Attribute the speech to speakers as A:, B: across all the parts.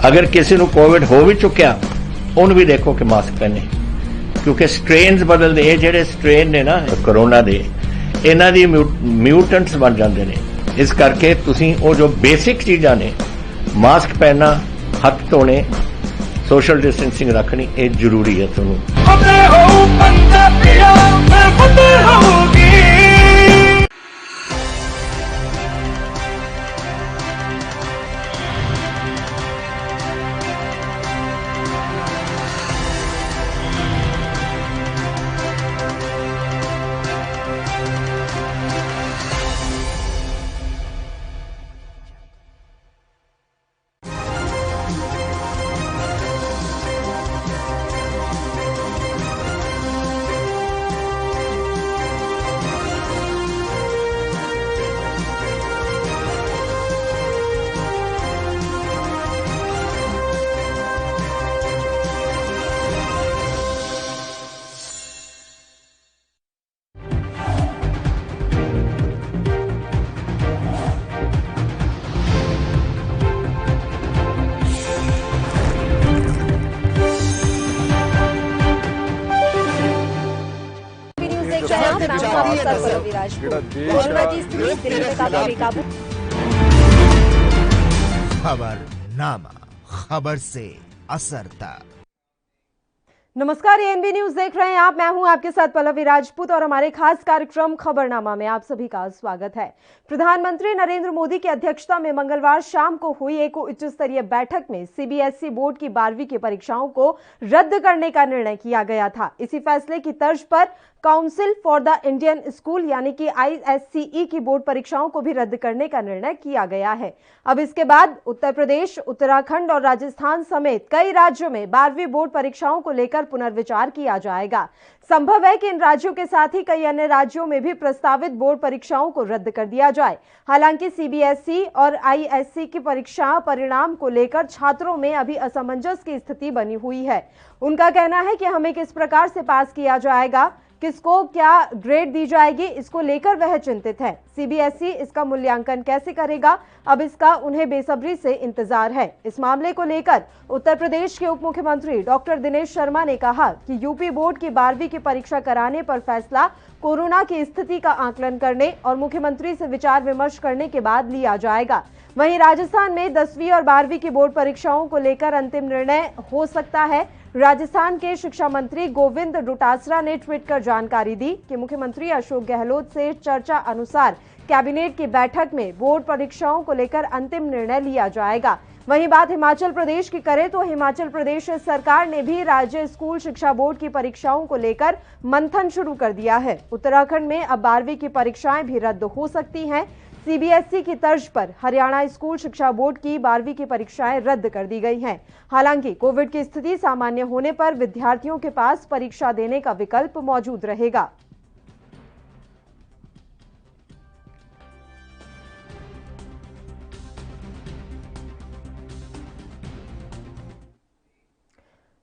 A: अगर किसी को कोविड हो भी चुकिया उन भी देखो कि मास्क पहने, क्योंकि स्ट्रेन्स बदलते, ये जेडे स्ट्रेन ने ना कोरोना दे, इन्हां दी म्यूटेंट्स बन जाते हैं। इस करके तुसीं वो जो बेसिक चीज़ां ने, मास्क पहनना, हथ धोने, सोशल डिस्टेंसिंग रखनी, ये जरूरी है।
B: खबरनामा, खबर से असर तक।
C: नमस्कार, ये एनबी न्यूज देख रहे हैं आप। मैं हूं आपके साथ पल्लवी राजपूत और हमारे खास कार्यक्रम खबरनामा में आप सभी का स्वागत है। प्रधानमंत्री नरेंद्र मोदी की अध्यक्षता में मंगलवार शाम को हुई एक उच्च स्तरीय बैठक में सीबीएसई बोर्ड की 12वीं की परीक्षाओं को रद्द करने का निर्णय किया गया था। इसी फैसले की तर्ज पर council for the Indian school यानी कि ISCE की बोर्ड परीक्षाओं को भी रद्द करने का निर्णय किया गया है। अब इसके बाद उत्तर प्रदेश, उत्तराखंड और राजस्थान समेत कई राज्यों में 12वीं बोर्ड परीक्षाओं को लेकर पुनर्विचार किया जाएगा। संभव है कि इन राज्यों के साथ ही कई अन्य राज्यों में भी प्रस्तावित बोर्ड परीक्षाओं को रद्द कर दिया जाए। हालांकि सीबीएसई और ISC की परीक्षा परिणाम को लेकर छात्रों में अभी असमंजस की स्थिति बनी हुई है। उनका कहना है कि हमें किस प्रकार से पास किया जाएगा, किसको क्या ग्रेड दी जाएगी, इसको लेकर वह चिंतित है। सीबीएसई इसका मूल्यांकन कैसे करेगा, अब इसका उन्हें बेसब्री से इंतजार है। इस मामले को लेकर उत्तर प्रदेश के उप मुख्यमंत्री डॉक्टर दिनेश शर्मा ने कहा कि यूपी बोर्ड की 12वीं की परीक्षा कराने पर फैसला कोरोना की स्थिति का आकलन करने और मुख्यमंत्री से विचार विमर्श करने के बाद लिया जाएगा। वहीं राजस्थान में 10वीं और 12वीं की बोर्ड परीक्षाओं को लेकर अंतिम निर्णय हो सकता है। राजस्थान के शिक्षा मंत्री गोविंद डोटासरा ने ट्वीट कर जानकारी दी कि मुख्यमंत्री अशोक गहलोत से चर्चा अनुसार कैबिनेट की बैठक में बोर्ड परीक्षाओं को लेकर अंतिम निर्णय लिया जाएगा। वहीं बात हिमाचल प्रदेश की करें तो हिमाचल प्रदेश सरकार ने भी राज्य स्कूल शिक्षा बोर्ड की परीक्षाओं को लेकर मंथन शुरू कर दिया है। उत्तराखंड में अब 12वीं की परीक्षाएं भी रद्द हो सकती हैं। सीबीएसई की तर्ज पर हरियाणा स्कूल शिक्षा बोर्ड की 12वीं की परीक्षाएं रद्द कर दी गई हैं। हालांकि कोविड की स्थिति सामान्य होने पर विद्यार्थियों के पास परीक्षा देने का विकल्प मौजूद रहेगा।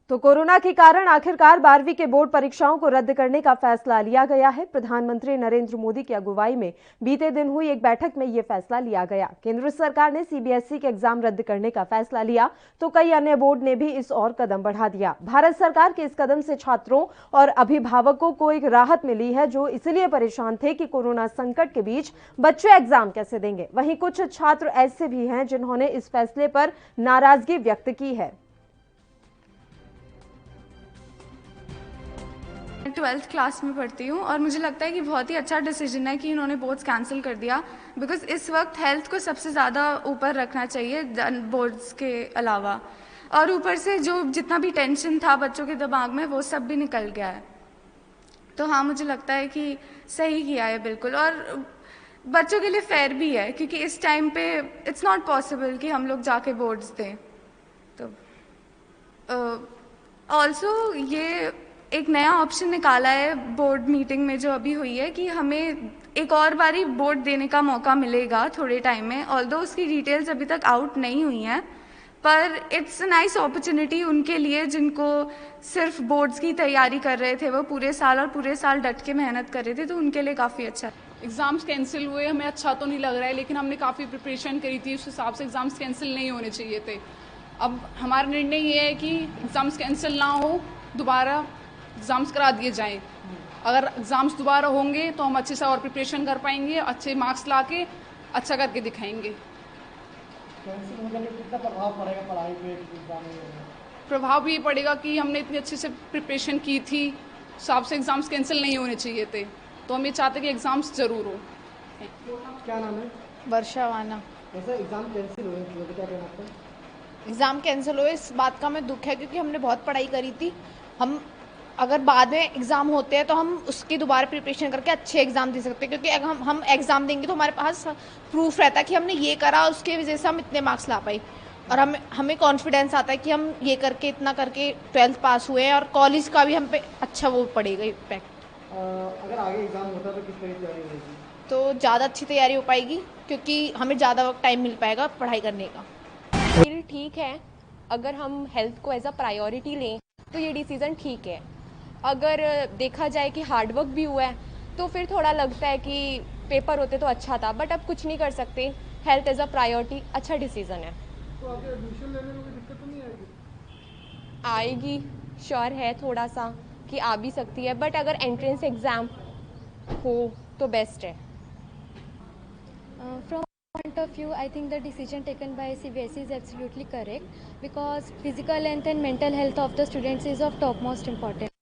C: तो कोरोना के कारण आखिरकार 12वीं के बोर्ड परीक्षाओं को रद्द करने का फैसला लिया गया है। प्रधानमंत्री नरेंद्र मोदी की अगुवाई में बीते दिन हुई एक बैठक में यह फैसला लिया गया। केंद्र सरकार ने सीबीएसई के एग्जाम रद्द करने का फैसला लिया तो कई अन्य बोर्ड ने भी इस ओर कदम बढ़ा दिया। भारत सरकार के इस कदम से छात्रों और अभिभावकों को एक राहत मिली है, जो इसलिए परेशान थे कि कोरोना संकट के बीच बच्चे एग्जाम कैसे देंगे। वहीं कुछ छात्र ऐसे भी हैं जिन्होंने इस फैसले पर नाराजगी व्यक्त की है।
D: 12th क्लास में पढ़ती हूँ और मुझे लगता है कि बहुत ही अच्छा डिसीजन है कि इन्होंने बोर्ड्स कैंसिल कर दिया, बिकॉज इस वक्त हेल्थ को सबसे ज़्यादा ऊपर रखना चाहिए बोर्ड्स के अलावा। और ऊपर से जो जितना भी टेंशन था बच्चों के दिमाग में वो सब भी निकल गया है। तो हाँ, मुझे लगता है कि सही किया है बिल्कुल, और बच्चों के लिए फेयर भी है, क्योंकि इस टाइम पे इट्स नॉट पॉसिबल कि हम लोग जाके बोर्ड्स दें। तो ऑल्सो ये एक नया ऑप्शन निकाला है बोर्ड मीटिंग में जो अभी हुई है, कि हमें एक और बारी बोर्ड देने का मौका मिलेगा थोड़े टाइम में। ऑल्दो उसकी डिटेल्स अभी तक आउट नहीं हुई हैं, पर इट्स अ नाइस अपॉर्चुनिटी उनके लिए जिनको सिर्फ बोर्ड्स की तैयारी कर रहे थे, वो पूरे साल और पूरे साल डट के मेहनत कर रहे थे, तो उनके लिए काफ़ी अच्छा।
E: एग्ज़ाम्स कैंसिल हुए, हमें अच्छा तो नहीं लग रहा है, लेकिन हमने काफ़ी प्रिपरेशन करी थी, उस हिसाब से एग्ज़ाम्स कैंसिल नहीं होने चाहिए थे। अब हमारा निर्णय ये है कि एग्ज़ाम्स कैंसिल ना हो, दोबारा एग्ज़ाम्स करा दिए जाएं। अगर एग्ज़ाम्स दोबारा होंगे तो हम अच्छे से और प्रिपरेशन कर पाएंगे, अच्छे मार्क्स ला के अच्छा करके दिखाएंगे।
F: कितना प्रभाव पड़ेगा पढ़ाई पे एग्जाम में?
E: प्रभाव ये पड़ेगा कि हमने इतनी अच्छे से प्रिपरेशन की थी, हिसाब से एग्ज़ाम्स कैंसिल नहीं होने चाहिए थे, तो हम ये चाहते कि एग्ज़ाम्स ज़रूर हो।
F: क्या नाम है?
G: वर्षा वाना।
F: ऐसा एग्जाम कैंसिल हुए तो क्या कहना आपका?
G: एग्ज़ाम कैंसिल हुए इस बात का हमें दुख है, क्योंकि हमने बहुत पढ़ाई करी थी। हम अगर बाद में एग्ज़ाम होते हैं तो हम उसकी दोबारा प्रिपरेशन करके अच्छे एग्ज़ाम दे सकते हैं, क्योंकि अगर हम एग्ज़ाम देंगे तो हमारे पास प्रूफ रहता है कि हमने ये करा, उसके वजह से हम इतने मार्क्स ला पाए, और हमें कॉन्फिडेंस आता है कि हम ये करके इतना करके 12th पास हुए हैं, और कॉलेज का भी हम पे अच्छा वो पड़ेगा इम्पैक्ट।
F: अगर आगे एग्जाम होता तो किस तरह की तैयारी होगी?
G: तो ज़्यादा अच्छी तैयारी हो पाएगी, क्योंकि हमें ज़्यादा वक्त टाइम मिल पाएगा पढ़ाई करने का।
H: फिर ठीक है, अगर हम हेल्थ को एज अ प्रायोरिटी लें तो ये डिसीज़न ठीक है। अगर देखा जाए कि हार्डवर्क भी हुआ है तो फिर थोड़ा लगता है कि पेपर होते तो अच्छा था, बट अब कुछ नहीं कर सकते। हेल्थ एज अ प्रायोरिटी अच्छा डिसीज़न है।
F: तो आगे एडमिशन लेने में कोई दिक्कत तो नहीं आएगी?
H: आएगी, श्योर है थोड़ा सा कि आ भी सकती है, बट अगर एंट्रेंस एग्ज़ाम हो तो बेस्ट है।
I: From point of view, I think the decision taken by CBSE is absolutely correct, because physical health and mental health of the students is of topmost importance.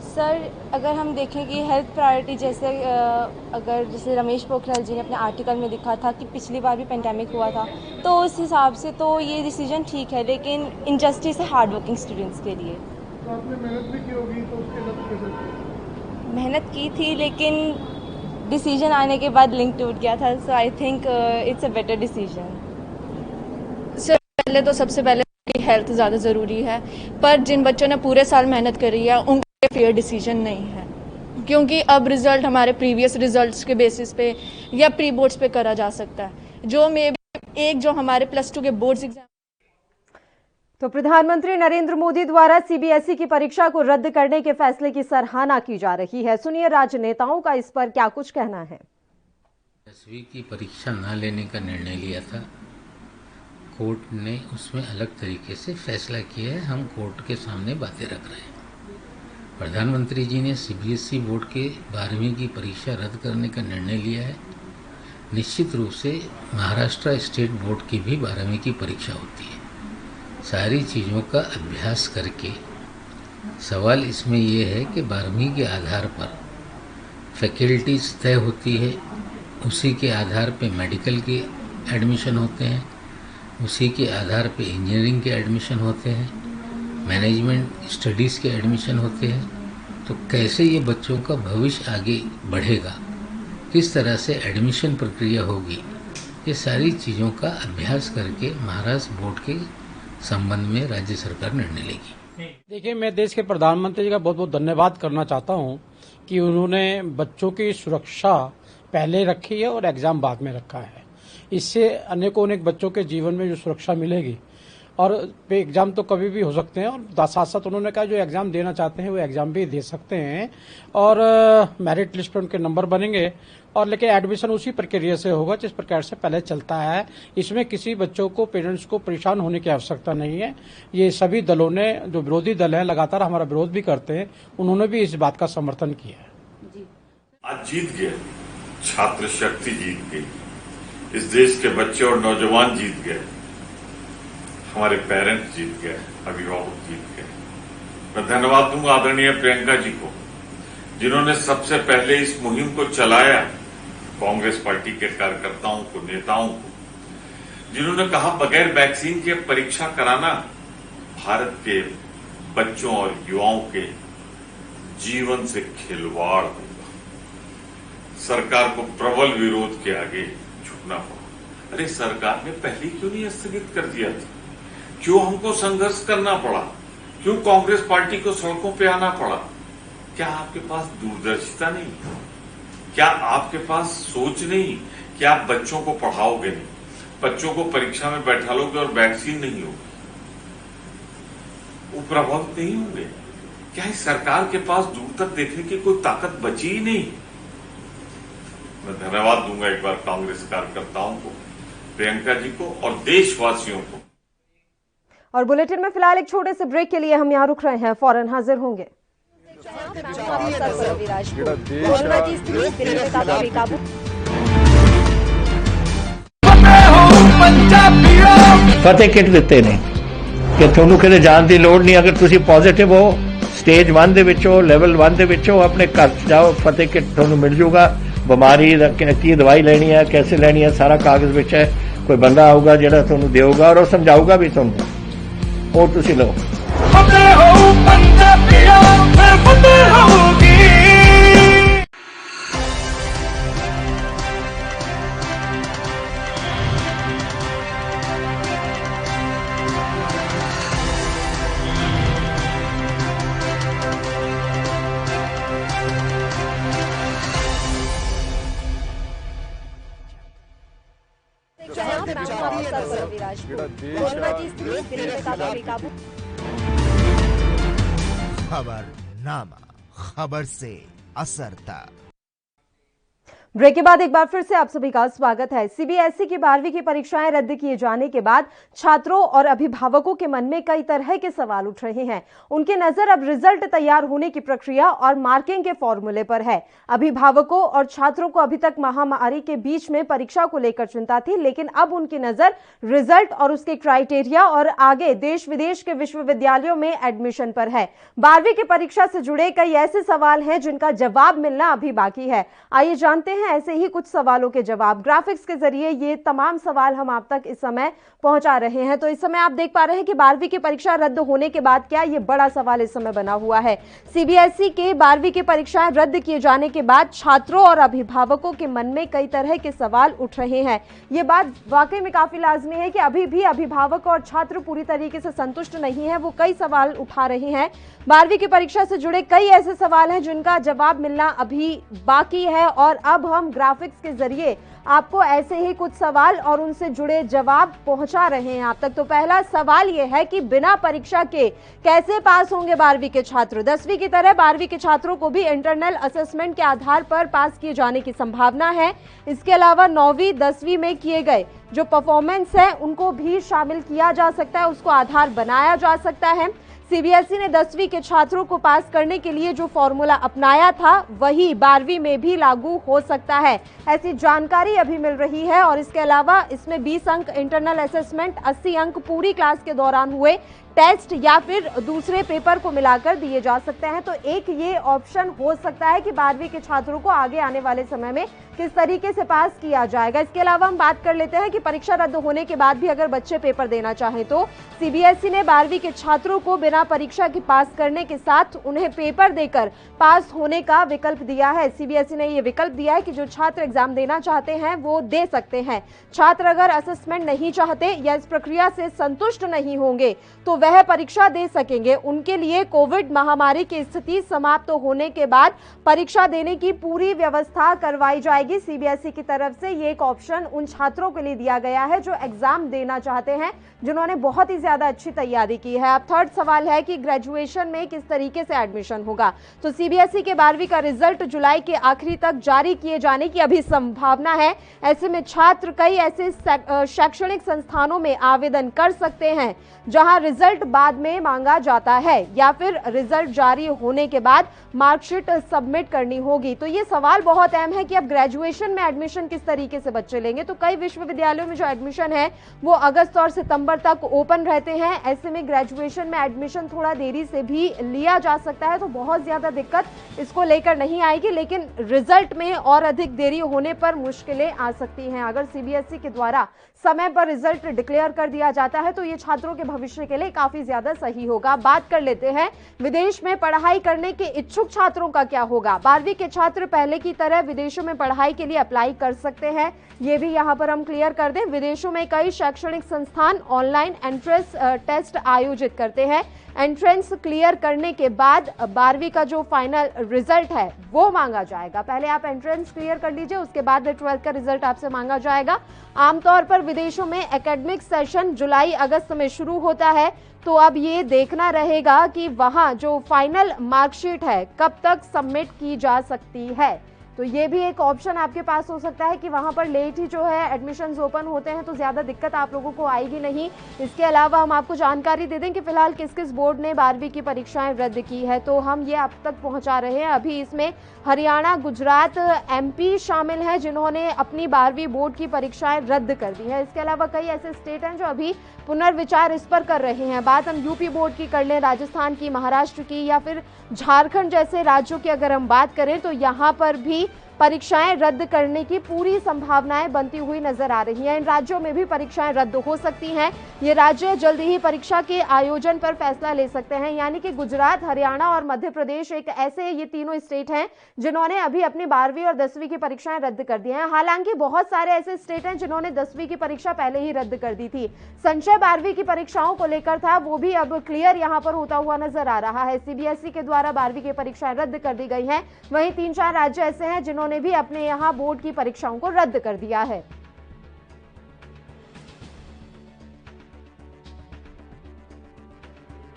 H: Sir, अगर हम देखें कि health priority जैसे रमेश पोखरियाल जी ने अपने article में लिखा था कि पिछली बार भी पेंडेमिक हुआ था, तो उस हिसाब से तो ये डिसीजन ठीक है, लेकिन इनजस्टिस है हार्ड वर्किंग स्टूडेंट्स के लिए।
F: तो आपने मेहनत भी की होगी, तो उसके लिए कैसे?
H: मेहनत की थी, लेकिन डिसीजन आने के बाद लिंक टूट गया था, so I think it's a better decision.
J: Sir, पहले तो सबसे पहले हेल्थ ज़्यादा ज़रूरी है, पर जिन बच्चों ने पूरे साल मेहनत करी है उनका फेयर डिसीजन नहीं है, क्योंकि अब रिजल्ट हमारे प्रीवियस रिजल्ट्स के बेसिस पे या प्री बोर्ड्स पे करा जा सकता है, जो मे एक जो हमारे +2 के बोर्ड्स एग्जाम।
C: तो प्रधानमंत्री नरेंद्र मोदी द्वारा सीबीएसई की परीक्षा को रद्द करने के फैसले की सराहना की जा रही है। सुनिए राजनेताओं का इस पर क्या कुछ कहना है।
K: 10वीं की परीक्षा न लेने का निर्णय लिया था, कोर्ट ने उसमें अलग तरीके से फैसला किया है। हम कोर्ट के सामने बातें रख रहे हैं। प्रधानमंत्री जी ने सीबीएसई बोर्ड के 12वीं की परीक्षा रद्द करने का निर्णय लिया है। निश्चित रूप से महाराष्ट्र स्टेट बोर्ड की भी 12वीं की परीक्षा होती है। सारी चीज़ों का अभ्यास करके सवाल इसमें यह है कि 12वीं के आधार पर फैकल्टीज तय होती है, उसी के आधार पे मेडिकल के एडमिशन होते हैं, उसी के आधार पे इंजीनियरिंग के एडमिशन होते हैं, मैनेजमेंट स्टडीज़ के एडमिशन होते हैं। तो कैसे ये बच्चों का भविष्य आगे बढ़ेगा, किस तरह से एडमिशन प्रक्रिया होगी, ये सारी चीज़ों का अभ्यास करके महाराष्ट्र बोर्ड के संबंध में राज्य सरकार निर्णय लेगी।
L: देखिए, मैं देश के प्रधानमंत्री जी का बहुत बहुत धन्यवाद करना चाहता हूं कि उन्होंने बच्चों की सुरक्षा पहले रखी है और एग्जाम बाद में रखा है। इससे अनेकों बच्चों के जीवन में जो सुरक्षा मिलेगी, और एग्ज़ाम तो कभी भी हो सकते हैं, और साथ साथ उन्होंने कहा जो एग्ज़ाम देना चाहते हैं वो एग्ज़ाम भी दे सकते हैं, और मेरिट लिस्ट पर उनके नंबर बनेंगे, और लेकिन एडमिशन उसी प्रक्रिया से होगा जिस प्रकार से पहले चलता है। इसमें किसी बच्चों को, पेरेंट्स को परेशान होने की आवश्यकता नहीं है। ये सभी दलों ने, जो विरोधी दल हैं, लगातार हमारा विरोध भी करते हैं, उन्होंने भी इस बात का समर्थन किया है।
M: आज जीत गए, छात्र शक्ति जीत गई, इस देश के बच्चे और नौजवान जीत गए, हमारे पेरेंट्स जीत गए, अभिभावक जीत गए। मैं धन्यवाद दूंगा आदरणीय प्रियंका जी को, जिन्होंने सबसे पहले इस मुहिम को चलाया, कांग्रेस पार्टी के कार्यकर्ताओं को, नेताओं को, जिन्होंने कहा बगैर वैक्सीन के परीक्षा कराना भारत के बच्चों और युवाओं के जीवन से खिलवाड़ होगा। सरकार को प्रबल विरोध के आगे झुकना पड़ा। अरे सरकार ने पहले क्यों नहीं स्थगित कर दिया था? क्यों हमको संघर्ष करना पड़ा? क्यों कांग्रेस पार्टी को सड़कों पे आना पड़ा? क्या आपके पास दूरदर्शिता नहीं? क्या आपके पास सोच नहीं कि आप बच्चों को पढ़ाओगे नहीं, बच्चों को परीक्षा में बैठा लोगे और वैक्सीन नहीं होगी, वो प्रभावित नहीं होंगे? क्या इस सरकार के पास दूर तक देखने की कोई ताकत बची ही नहीं? मैं धन्यवाद दूंगा एक बार कांग्रेस कार्यकर्ताओं को, प्रियंका जी को और देशवासियों को।
C: और बुलेटिन में फिलहाल एक छोटे से ब्रेक के लिए हम यहाँ रुक रहे हैं, फौरन हाजिर होंगे।
A: फतेह किट ਦਿੱਤੇ ਨੇ ਕਿ ਤੁਹਾਨੂੰ ਕਿਤੇ ਜਾਣ ਦੀ ਲੋੜ ਨਹੀਂ। ਅਗਰ ਤੁਸੀਂ ਪੋਜ਼ਿਟਿਵ ਹੋ, ਸਟੇਜ 1 ਦੇ ਵਿੱਚ ਹੋ, ਲੈਵਲ 1 ਦੇ ਵਿੱਚ ਹੋ, ਆਪਣੇ ਘਰ ਜਾਓ, ਫਤਿਹ ਕਿਟ ਤੁਹਾਨੂੰ ਮਿਲ ਜੂਗਾ। ਬਿਮਾਰੀ ਦਾ ਕੀ ਦਵਾਈ ਲੈਣੀ ਹੈ, कैसे ਲੈਣੀ ਹੈ, ਸਾਰਾ ਕਾਗਜ਼ ਵਿੱਚ ਹੈ। ਕੋਈ ਬੰਦਾ ਆਊਗਾ ਜਿਹੜਾ ਤੁਹਾਨੂੰ ਦੇਊਗਾ ਔਰ ਉਹ ਸਮਝਾਊਗਾ ਵੀ ਤੁਹਾਨੂੰ, ਉਹ ਤੁਸੀਂ ਲਓ। ਫਤਿਹ ਹੋ ਪੰਜਾਬੀਓ, ਫਿਰ ਫਤਿਹ ਹੋਊਗੀ।
B: खबरनामा, खबर से असर तक।
C: ब्रेक के बाद एक बार फिर से आप सभी का स्वागत है। सीबीएसई की 12वीं की परीक्षाएं रद्द किए जाने के बाद छात्रों और अभिभावकों के मन में कई तरह के सवाल उठ रहे हैं। उनकी नजर अब रिजल्ट तैयार होने की प्रक्रिया और मार्किंग के फॉर्मूले पर है। अभिभावकों और छात्रों को अभी तक महामारी के बीच में परीक्षा को लेकर चिंता थी, लेकिन अब उनकी नजर रिजल्ट और उसके क्राइटेरिया और आगे देश विदेश के विश्वविद्यालयों में एडमिशन पर है। 12वीं की परीक्षा से जुड़े कई ऐसे सवाल हैं जिनका जवाब मिलना अभी बाकी है। आइए जानते हैं ऐसे ही कुछ सवालों के जवाब। ग्राफिक्स के जरिए ये तमाम सवाल हम आप तक इस समय पहुंचा रहे हैं। तो इस समय आप देख पा रहे हैं कि 12वीं की परीक्षा रद्द होने के बाद क्या ये बड़ा सवाल इस समय बना हुआ है। सीबीएसई के 12वीं की परीक्षाएं रद्द किए जाने के बाद छात्रों और अभिभावकों के मन में कई तरह के सवाल उठ रहे हैं। ये बात वाकई में काफी लाजमी है कि अभी भी अभिभावक और छात्र पूरी तरीके से संतुष्ट नहीं है। वो कई सवाल उठा रहे हैं। 12वीं की परीक्षा से जुड़े कई ऐसे सवाल हैं जिनका जवाब मिलना अभी बाकी है और अब हम ग्राफिक्स के जरिए आपको ऐसे ही कुछ सवाल और उनसे जुड़े जवाब पहुंचा रहे हैं आप तक। तो पहला सवाल यह है कि बिना परीक्षा के कैसे पास होंगे 12वीं के छात्र। 10वीं की तरह 12वीं के छात्रों को भी इंटरनल असेसमेंट के आधार पर पास किए जाने की संभावना है। इसके अलावा 9वीं 10वीं में किए गए जो परफॉर्मेंस है उनको भी शामिल किया जा सकता है, उसको आधार बनाया जा सकता है। सीबीएसई ने 10वीं के छात्रों को पास करने के लिए जो फॉर्मूला अपनाया था वही 12वीं में भी लागू हो सकता है, ऐसी जानकारी अभी मिल रही है। और इसके अलावा इसमें 20 अंक इंटरनल असेसमेंट, 80 अंक पूरी क्लास के दौरान हुए टेस्ट या फिर दूसरे पेपर को मिलाकर दिए जा सकते हैं। तो एक ये ऑप्शन हो सकता है कि 12वीं के छात्रों को आगे आने वाले समय में किस तरीके से पास किया जाएगा। इसके अलावा हम बात कर लेते हैं कि परीक्षा रद्द होने के बाद भी अगर बच्चे पेपर देना चाहें तो सीबीएसई ने 12वीं के छात्रों को बिना परीक्षा के पास करने के साथ उन्हें पेपर देकर पास होने का विकल्प दिया है। सीबीएसई ने यह विकल्प दिया है कि जो छात्र एग्जाम देना चाहते हैं वो दे सकते हैं। छात्र अगर असेसमेंट नहीं चाहते या इस प्रक्रिया से संतुष्ट नहीं होंगे तो वह परीक्षा दे सकेंगे। उनके लिए कोविड महामारी की स्थिति समाप्त होने के बाद परीक्षा देने की पूरी व्यवस्था करवाई जाएगी। सीबीएसई की तरफ से ये एक ऑप्शन उन छात्रों के लिए दिया गया है जो एग्जाम देना चाहते हैं, जिन्होंने बहुत ही ज्यादा अच्छी तैयारी की है। अब थर्ड सवाल है कि ग्रेजुएशन में किस तरीके से एडमिशन होगा। तो सीबीएसई के 12वीं का रिजल्ट जुलाई के आखिरी तक जारी किए जाने की अभी संभावना है। ऐसे में छात्र कई ऐसे शैक्षणिक संस्थानों में आवेदन कर सकते हैं जहां रिजल्ट बाद में मांगा जाता है या फिर रिजल्ट जारी होने के बाद मार्कशीट सबमिट करनी होगी। तो ये सवाल बहुत अहम है कि अब ग्रेजुएशन में एडमिशन किस तरीके से बच्चे लेंगे। तो कई विश्वविद्यालयों में जो एडमिशन है वो अगस्त और सितंबर तक ओपन रहते हैं। ऐसे में ग्रेजुएशन में एडमिशन थोड़ा देरी से भी लिया जा सकता है, तो बहुत ज्यादा दिक्कत इसको लेकर नहीं आएगी, लेकिन रिजल्ट में और अधिक देरी होने पर मुश्किलें आ सकती हैं। अगर सीबीएसई के द्वारा समय पर रिजल्ट डिक्लेयर कर दिया जाता है तो ये छात्रों के भविष्य के लिए काफी ज्यादा सही होगा। बात कर लेते हैं विदेश में पढ़ाई करने के इच्छुक छात्रों का क्या होगा। 12वीं के छात्र पहले की तरह विदेशों में पढ़ाई के लिए अप्लाई कर सकते हैं, ये भी यहाँ पर हम क्लियर कर दें। विदेशों में कई शैक्षणिक संस्थान ऑनलाइन एंट्रेंस टेस्ट आयोजित करते हैं। एंट्रेंस क्लियर करने के बाद 12वीं का जो फाइनल रिजल्ट है वो मांगा जाएगा। पहले आप एंट्रेंस क्लियर कर लीजिए, उसके बाद 12th का रिजल्ट आपसे मांगा जाएगा। आमतौर पर विदेशों में एकेडमिक सेशन जुलाई अगस्त में शुरू होता है, तो अब ये देखना रहेगा कि वहां जो फाइनल मार्कशीट है कब तक सबमिट की जा सकती है। तो ये भी एक ऑप्शन आपके पास हो सकता है कि वहां पर लेट ही जो है एडमिशंस ओपन होते हैं तो ज़्यादा दिक्कत आप लोगों को आएगी नहीं। इसके अलावा हम आपको जानकारी दे दें कि फिलहाल किस किस बोर्ड ने 12वीं की परीक्षाएं रद्द की है, तो हम ये आप तक पहुंचा रहे हैं। अभी इसमें हरियाणा, गुजरात, MP शामिल हैं जिन्होंने अपनी 12वीं बोर्ड की परीक्षाएं रद्द कर दी है। इसके अलावा कई ऐसे स्टेट हैं जो अभी पुनर्विचार इस पर कर रहे हैं। बात हम यूपी बोर्ड की कर लें, राजस्थान की, महाराष्ट्र की या फिर झारखंड जैसे राज्यों की अगर हम बात करें तो यहाँ पर भी परीक्षाएं रद्द करने की पूरी संभावनाएं बनती हुई नजर आ रही हैं। इन राज्यों में भी परीक्षाएं रद्द हो सकती हैं। ये राज्य जल्द ही परीक्षा के आयोजन पर फैसला ले सकते हैं, यानी कि गुजरात, हरियाणा और मध्य प्रदेश एक ऐसे ये तीनों स्टेट हैं जिन्होंने अभी अपनी 12वीं और 10वीं की परीक्षाएं रद्द कर दी हैं। हालांकि बहुत सारे ऐसे स्टेट हैं जिन्होंने 10वीं की परीक्षा पहले ही रद्द कर दी थी। संशय 12वीं की परीक्षाओं को लेकर था, वो भी अब क्लियर यहाँ पर होता हुआ नजर आ रहा है। CBSE के द्वारा 12वीं की परीक्षाएं रद्द कर दी गई हैं। वहीं 3-4 राज्य ऐसे हैं जिन्होंने भी अपने यहां बोर्ड की परीक्षाओं को रद्द कर दिया है।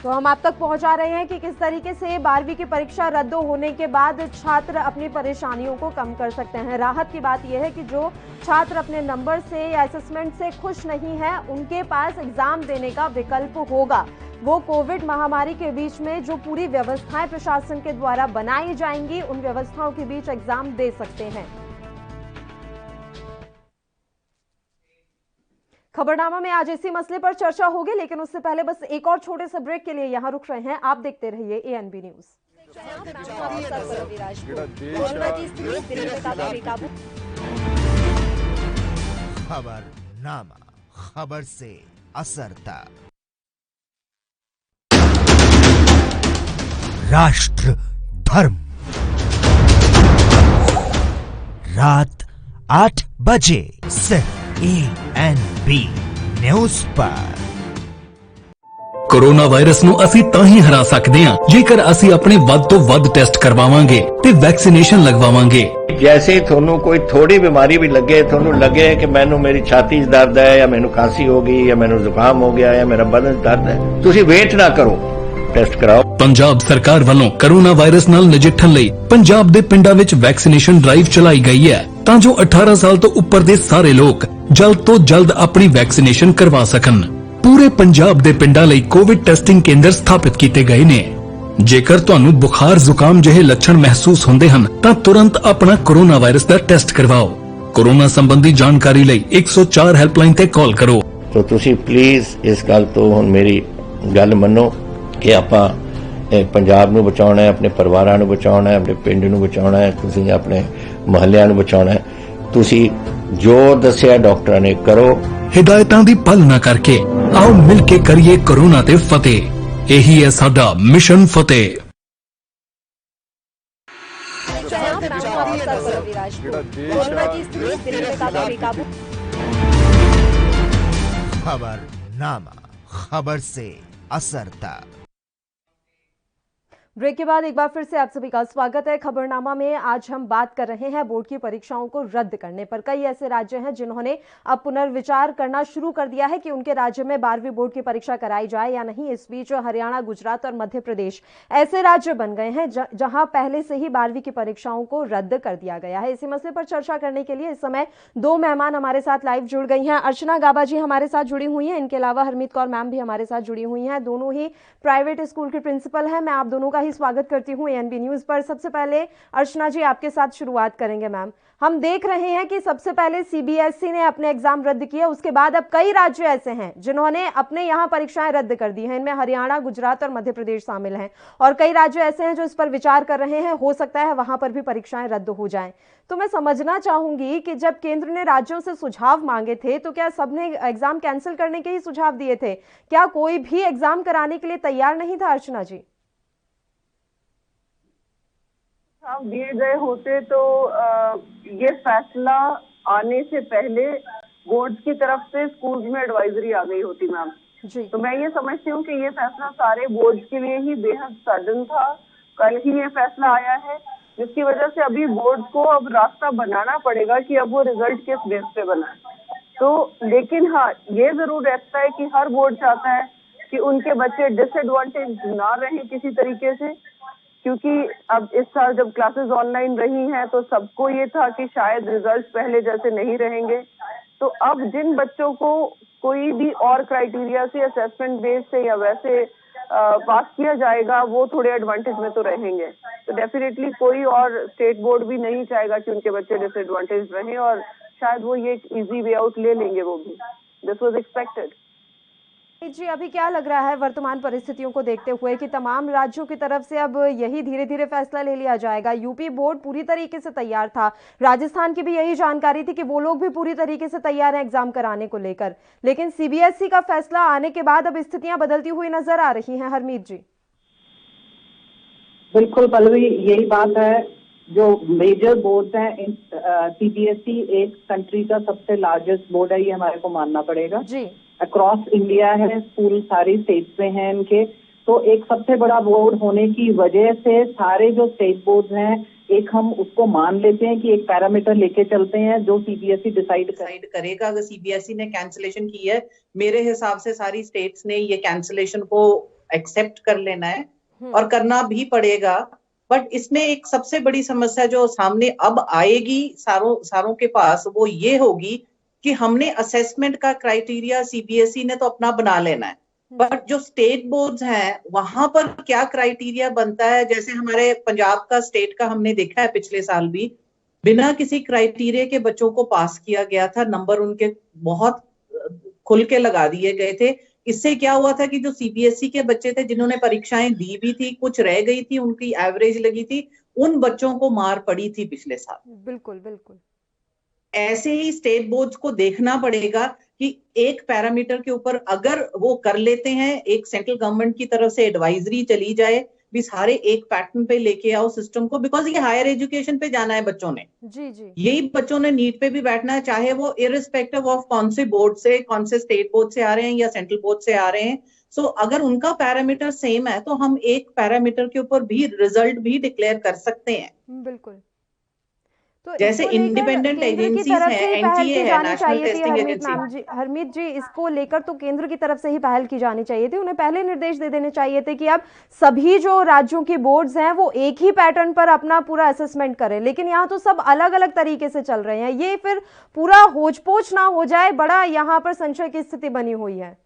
C: तो हम आप तक पहुंचा रहे हैं कि किस तरीके से 12वीं की परीक्षा रद्द होने के बाद छात्र अपनी परेशानियों को कम कर सकते हैं। राहत की बात यह है कि जो छात्र अपने नंबर से या असेसमेंट से खुश नहीं है, उनके पास एग्जाम देने का विकल्प होगा। वो कोविड महामारी के बीच में जो पूरी व्यवस्थाएं प्रशासन के द्वारा बनाई जाएंगी, उन व्यवस्थाओं के बीच एग्जाम दे सकते हैं। खबरनामा में आज इसी मसले पर चर्चा होगी, लेकिन उससे पहले बस एक और छोटे से ब्रेक के लिए यहां रुक रहे हैं। आप देखते रहिए ANB न्यूज।
B: खबरनामा, खबर से असर तक। राष्ट्र धर्म, रात 8 बजे सिर्फ ANB न्यूज़ पर।
N: कोरोना वायरस ਨੂੰ ਅਸੀਂ ਤਾਂ ਹੀ ਹਰਾ ਸਕਦੇ ਹਾਂ ਜੇਕਰ ਅਸੀਂ ਆਪਣੇ ਵੱਧ ਤੋਂ ਵੱਧ ਟੈਸਟ ਕਰਵਾਵਾਂਗੇ ਤੇ ਵੈਕਸੀਨੇਸ਼ਨ ਲਗਵਾਵਾਂਗੇ।
A: जैसे ही थोनू कोई थोड़ी बीमारी भी लगे, थोनू लगे कि मैनू मेरी छाती च दर्द है या मैनू खांसी हो गई या मैनू जुकाम हो गया या मेरा बदन च दर्द है, तुसी वेट ना करो, ਟੈਸਟ ਕਰਾਓ।
N: ਪੰਜਾਬ ਸਰਕਾਰ ਵੱਲੋਂ ਕੋਰੋਨਾ ਵਾਇਰਸ ਨਾਲ ਨਜਿੱਠਣ ਲਈ ਪੰਜਾਬ ਦੇ ਪਿੰਡਾਂ ਵਿੱਚ ਵੈਕਸੀਨੇਸ਼ਨ ਡਰਾਈਵ ਚਲਾਈ ਗਈ ਹੈ ਤਾਂ ਜੋ 18 ਸਾਲ ਤੋਂ ਉੱਪਰ ਦੇ ਸਾਰੇ ਲੋਕ ਜਲਦ ਤੋਂ ਜਲਦ ਆਪਣੀ ਵੈਕਸੀਨੇਸ਼ਨ ਕਰਵਾ ਸਕਣ। ਪੂਰੇ ਪੰਜਾਬ ਦੇ ਪਿੰਡਾਂ ਲਈ ਕੋਵਿਡ ਟੈਸਟਿੰਗ ਕੇਂਦਰ ਸਥਾਪਿਤ ਕੀਤੇ ਗਏ ਨੇ। ਜੇਕਰ ਤੁਹਾਨੂੰ ਬੁਖਾਰ ਜ਼ੁਕਾਮ ਜਿਹੇ ਲੱਛਣ ਮਹਿਸੂਸ ਹੁੰਦੇ ਹਨ ਤਾਂ ਤੁਰੰਤ ਆਪਣਾ ਕੋਰੋਨਾ ਵਾਇਰਸ ਦਾ ਟੈਸਟ ਕਰਵਾਓ। ਕੋਰੋਨਾ ਸੰਬੰਧੀ ਜਾਣਕਾਰੀ ਲਈ 104 ਹੈਲਪਲਾਈਨ ਤੇ ਕਾਲ ਕਰੋ।
A: तो तुसी प्लीज इस गल तो हुण मेरी गल मनो कि आपां पंजाब नूं बचाउणा है, अपने परिवारां नूं बचाउणा है, अपने पिंड नूं बचाउणा है, तुसी अपने महल्लिਆਂ नूं बचाउणा है। तुसी जो दस्सिया डॉक्टरां ने करो।
N: हिदायतां दी पालना करके आओ मिल के करिए कोरोना ते फतेह। यही है साडा मिशन फतेह।
B: खबरनामा, खबर से असर तक।
C: ब्रेक के बाद एक बार फिर से आप सभी का स्वागत है। खबरनामा में आज हम बात कर रहे हैं बोर्ड की परीक्षाओं को रद्द करने पर। कई ऐसे राज्य हैं जिन्होंने अब पुनर्विचार करना शुरू कर दिया है कि उनके राज्य में 12वीं बोर्ड की परीक्षा कराई जाए या नहीं। इस बीच हरियाणा, गुजरात और मध्य प्रदेश ऐसे राज्य बन गए हैं जहां पहले से ही 12वीं की परीक्षाओं को रद्द कर दिया गया है। इसी मसले पर चर्चा करने के लिए इस समय दो मेहमान हमारे साथ लाइव जुड़ गई हैं। अर्चना गाबा जी हमारे साथ जुड़ी हुई हैं, इनके अलावा हरमीत कौर मैम भी हमारे साथ जुड़ी हुई हैं। दोनों ही प्राइवेट स्कूल के प्रिंसिपल हैं। मैं आप दोनों का ही स्वागत करती हूं ANB न्यूज पर। सबसे पहले अर्चना जी आपके साथ शुरुआत करेंगे। मैम, हम देख रहे हैं कि सबसे पहले CBSE ने अपने एग्जाम रद्द किए, उसके बाद अब कई राज्य ऐसे हैं जिन्होंने अपने यहां परीक्षाएं रद्द कर दी हैं। इनमें हरियाणा, गुजरात और मध्य प्रदेश शामिल हैं और कई राज्य ऐसे हैं जो इस पर विचार कर रहे हैं। हो सकता है वहां पर भी परीक्षाएं रद्द हो जाएं। तो मैं समझना चाहूंगी कि जब केंद्र ने राज्यों से सुझाव मांगे थे तो क्या सबने एग्जाम कैंसिल करने के ही सुझाव दिए थे? क्या कोई भी एग्जाम कराने के लिए तैयार नहीं था? अर्चना जी,
O: दिए गए होते तो ये फैसला आने से पहले बोर्ड की तरफ से स्कूल्स में एडवाइजरी आ गई होती मैम। तो मैं ये समझती हूँ कि ये फैसला सारे बोर्ड के लिए ही बेहद सडन था। कल ही ये फैसला आया है, जिसकी वजह से अभी बोर्ड को अब रास्ता बनाना पड़ेगा कि अब वो रिजल्ट किस बेस पे बनाए। तो लेकिन हाँ, ये जरूर रहता है कि हर बोर्ड चाहता है कि उनके बच्चे डिसएडवांटेज ना रहें किसी तरीके से। क्योंकि अब इस साल जब क्लासेस ऑनलाइन रही हैं तो सबको ये था कि शायद रिजल्ट्स पहले जैसे नहीं रहेंगे। तो अब जिन बच्चों को कोई भी और क्राइटेरिया से असेसमेंट बेस से या वैसे पास किया जाएगा वो थोड़े एडवांटेज में तो रहेंगे। तो डेफिनेटली कोई और स्टेट बोर्ड भी नहीं चाहेगा कि उनके बच्चे डिसएडवांटेज रहें और शायद वो ये इजी वे आउट ले लेंगे वो भी। This was expected.
C: जी, अभी क्या लग रहा है वर्तमान परिस्थितियों को देखते हुए कि तमाम राज्यों की तरफ से अब यही धीरे धीरे फैसला ले लिया जाएगा? यूपी बोर्ड पूरी तरीके से तैयार था, राजस्थान की भी यही जानकारी थी कि वो लोग भी पूरी तरीके से तैयार हैं एग्जाम कराने को लेकर, लेकिन सीबीएसई का फैसला आने के बाद अब स्थितियां बदलती हुई नजर आ रही हैं। हरमीत जी।
P: बिल्कुल पल्लवी, यही बात है। जो मेजर बोर्ड हैं, सीबीएसई एक कंट्री का सबसे लार्जेस्ट बोर्ड है, ये हमारे को मानना पड़ेगा
C: जी।
P: अक्रॉस इंडिया है, स्कूल सारी स्टेट्स में हैं इनके, तो एक सबसे बड़ा बोर्ड होने की वजह से सारे जो स्टेट बोर्ड हैं एक हम उसको मान लेते हैं कि एक पैरामीटर लेके चलते हैं जो सीबीएसई डिसाइड करेगा। अगर सीबीएसई ने कैंसिलेशन की है, मेरे हिसाब से सारी स्टेट्स ने ये कैंसिलेशन को एक्सेप्ट कर लेना है और करना भी पड़ेगा। बट इसमें एक सबसे बड़ी समस्या जो सामने अब आएगी सारों के पास, वो ये होगी कि हमने असेसमेंट का क्राइटेरिया सीबीएसई ने तो अपना बना लेना है, बट जो स्टेट बोर्ड्स हैं वहां पर क्या क्राइटेरिया बनता है। जैसे हमारे पंजाब का स्टेट का हमने देखा है पिछले साल भी, बिना किसी क्राइटेरिया के बच्चों को पास किया गया था, नंबर उनके बहुत खुल के लगा दिए गए थे। इससे क्या हुआ था कि जो सीबीएसई के बच्चे थे जिन्होंने परीक्षाएं दी भी थी, कुछ रह गई थी, उनकी एवरेज लगी थी, उन बच्चों को मार पड़ी थी पिछले साल।
C: बिल्कुल बिल्कुल।
P: ऐसे ही स्टेट बोर्ड्स को देखना पड़ेगा कि एक पैरामीटर के ऊपर अगर वो कर लेते हैं, एक सेंट्रल गवर्नमेंट की तरफ से एडवाइजरी चली जाए भी सारे एक पैटर्न पे लेके आओ सिस्टम को, बिकॉज ये हायर एजुकेशन पे जाना है बच्चों ने।
C: जी जी।
P: यही बच्चों ने नीट पे भी बैठना है, चाहे वो इररिस्पेक्टिव ऑफ कौन से बोर्ड से, कौन से स्टेट बोर्ड से आ रहे हैं या सेंट्रल बोर्ड से आ रहे हैं। सो अगर उनका पैरामीटर सेम है तो हम एक पैरामीटर के ऊपर भी रिजल्ट भी डिक्लेयर कर सकते हैं।
C: बिल्कुल। तो
P: जैसे इंडिपेंडेंट एजेंसीज हैं, एनटीए है, नेशनल टेस्टिंग एजेंसी।
C: हरमीत जी, इसको लेकर तो केंद्र की तरफ से ही पहल की जानी चाहिए थी, उन्हें पहले निर्देश दे देने चाहिए थे कि अब सभी जो राज्यों के बोर्ड्स हैं वो एक ही पैटर्न पर अपना पूरा असेसमेंट करें, लेकिन यहाँ तो सब अलग अलग तरीके से चल रहे हैं। ये फिर पूरा होच-पोच ना हो जाए, बड़ा यहाँ पर संशय की स्थिति बनी हुई है।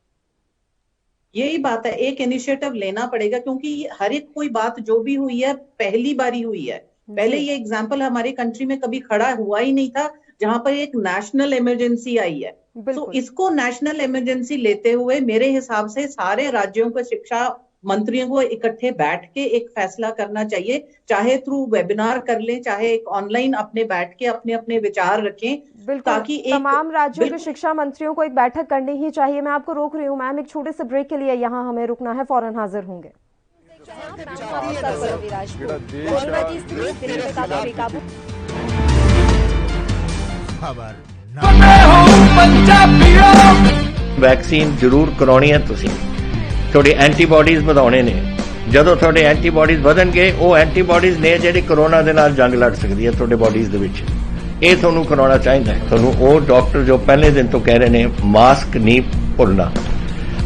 P: यही बात है, एक इनिशिएटिव लेना पड़ेगा, क्योंकि हर एक कोई बात जो भी हुई है पहली बारी हुई है। पहले ये एग्जाम्पल हमारे कंट्री में कभी खड़ा हुआ ही नहीं था जहां पर एक नेशनल इमरजेंसी आई है। तो इसको नेशनल इमरजेंसी लेते हुए मेरे हिसाब से सारे राज्यों के शिक्षा मंत्रियों को इकट्ठे बैठ के एक फैसला करना चाहिए, चाहे थ्रू वेबिनार कर लें, चाहे एक ऑनलाइन अपने बैठ के अपने अपने विचार रखें, ताकि
C: तमाम राज्यों के शिक्षा मंत्रियों को एक बैठक करनी ही चाहिए। मैं आपको रोक रही हूँ मैम, एक छोटे से ब्रेक के लिए यहाँ हमें रुकना है, फौरन हाजिर होंगे।
A: वैक्सीन जरूर करानी है, तुसी थोड़ी एंटीबॉडीज ਵਧਾਉਣੇ ਨੇ। ਜਦੋਂ ਤੁਹਾਡੇ ਐਂਟੀਬॉडीज ਵਧਣਗੇ, ਉਹ ਐਂਟੀਬॉडीज ਨੇ ਜਿਹੜੀ ਕੋਰੋਨਾ ਦੇ ਨਾਲ ਜੰਗ ਲੜ ਸਕਦੀ ਹੈ ਤੁਹਾਡੇ ਬੋਡੀਜ਼ ਦੇ ਵਿੱਚ। ਇਹ ਤੁਹਾਨੂੰ ਕਰਾਉਣਾ ਚਾਹੀਦਾ ਹੈ। ਤੁਹਾਨੂੰ ਉਹ ਡਾਕਟਰ ਜੋ ਪਹਿਲੇ ਦਿਨ ਤੋਂ ਕਹਿ ਰਹੇ ਨੇ ਮਾਸਕ ਨਹੀਂ ਭੁੱਲਣਾ।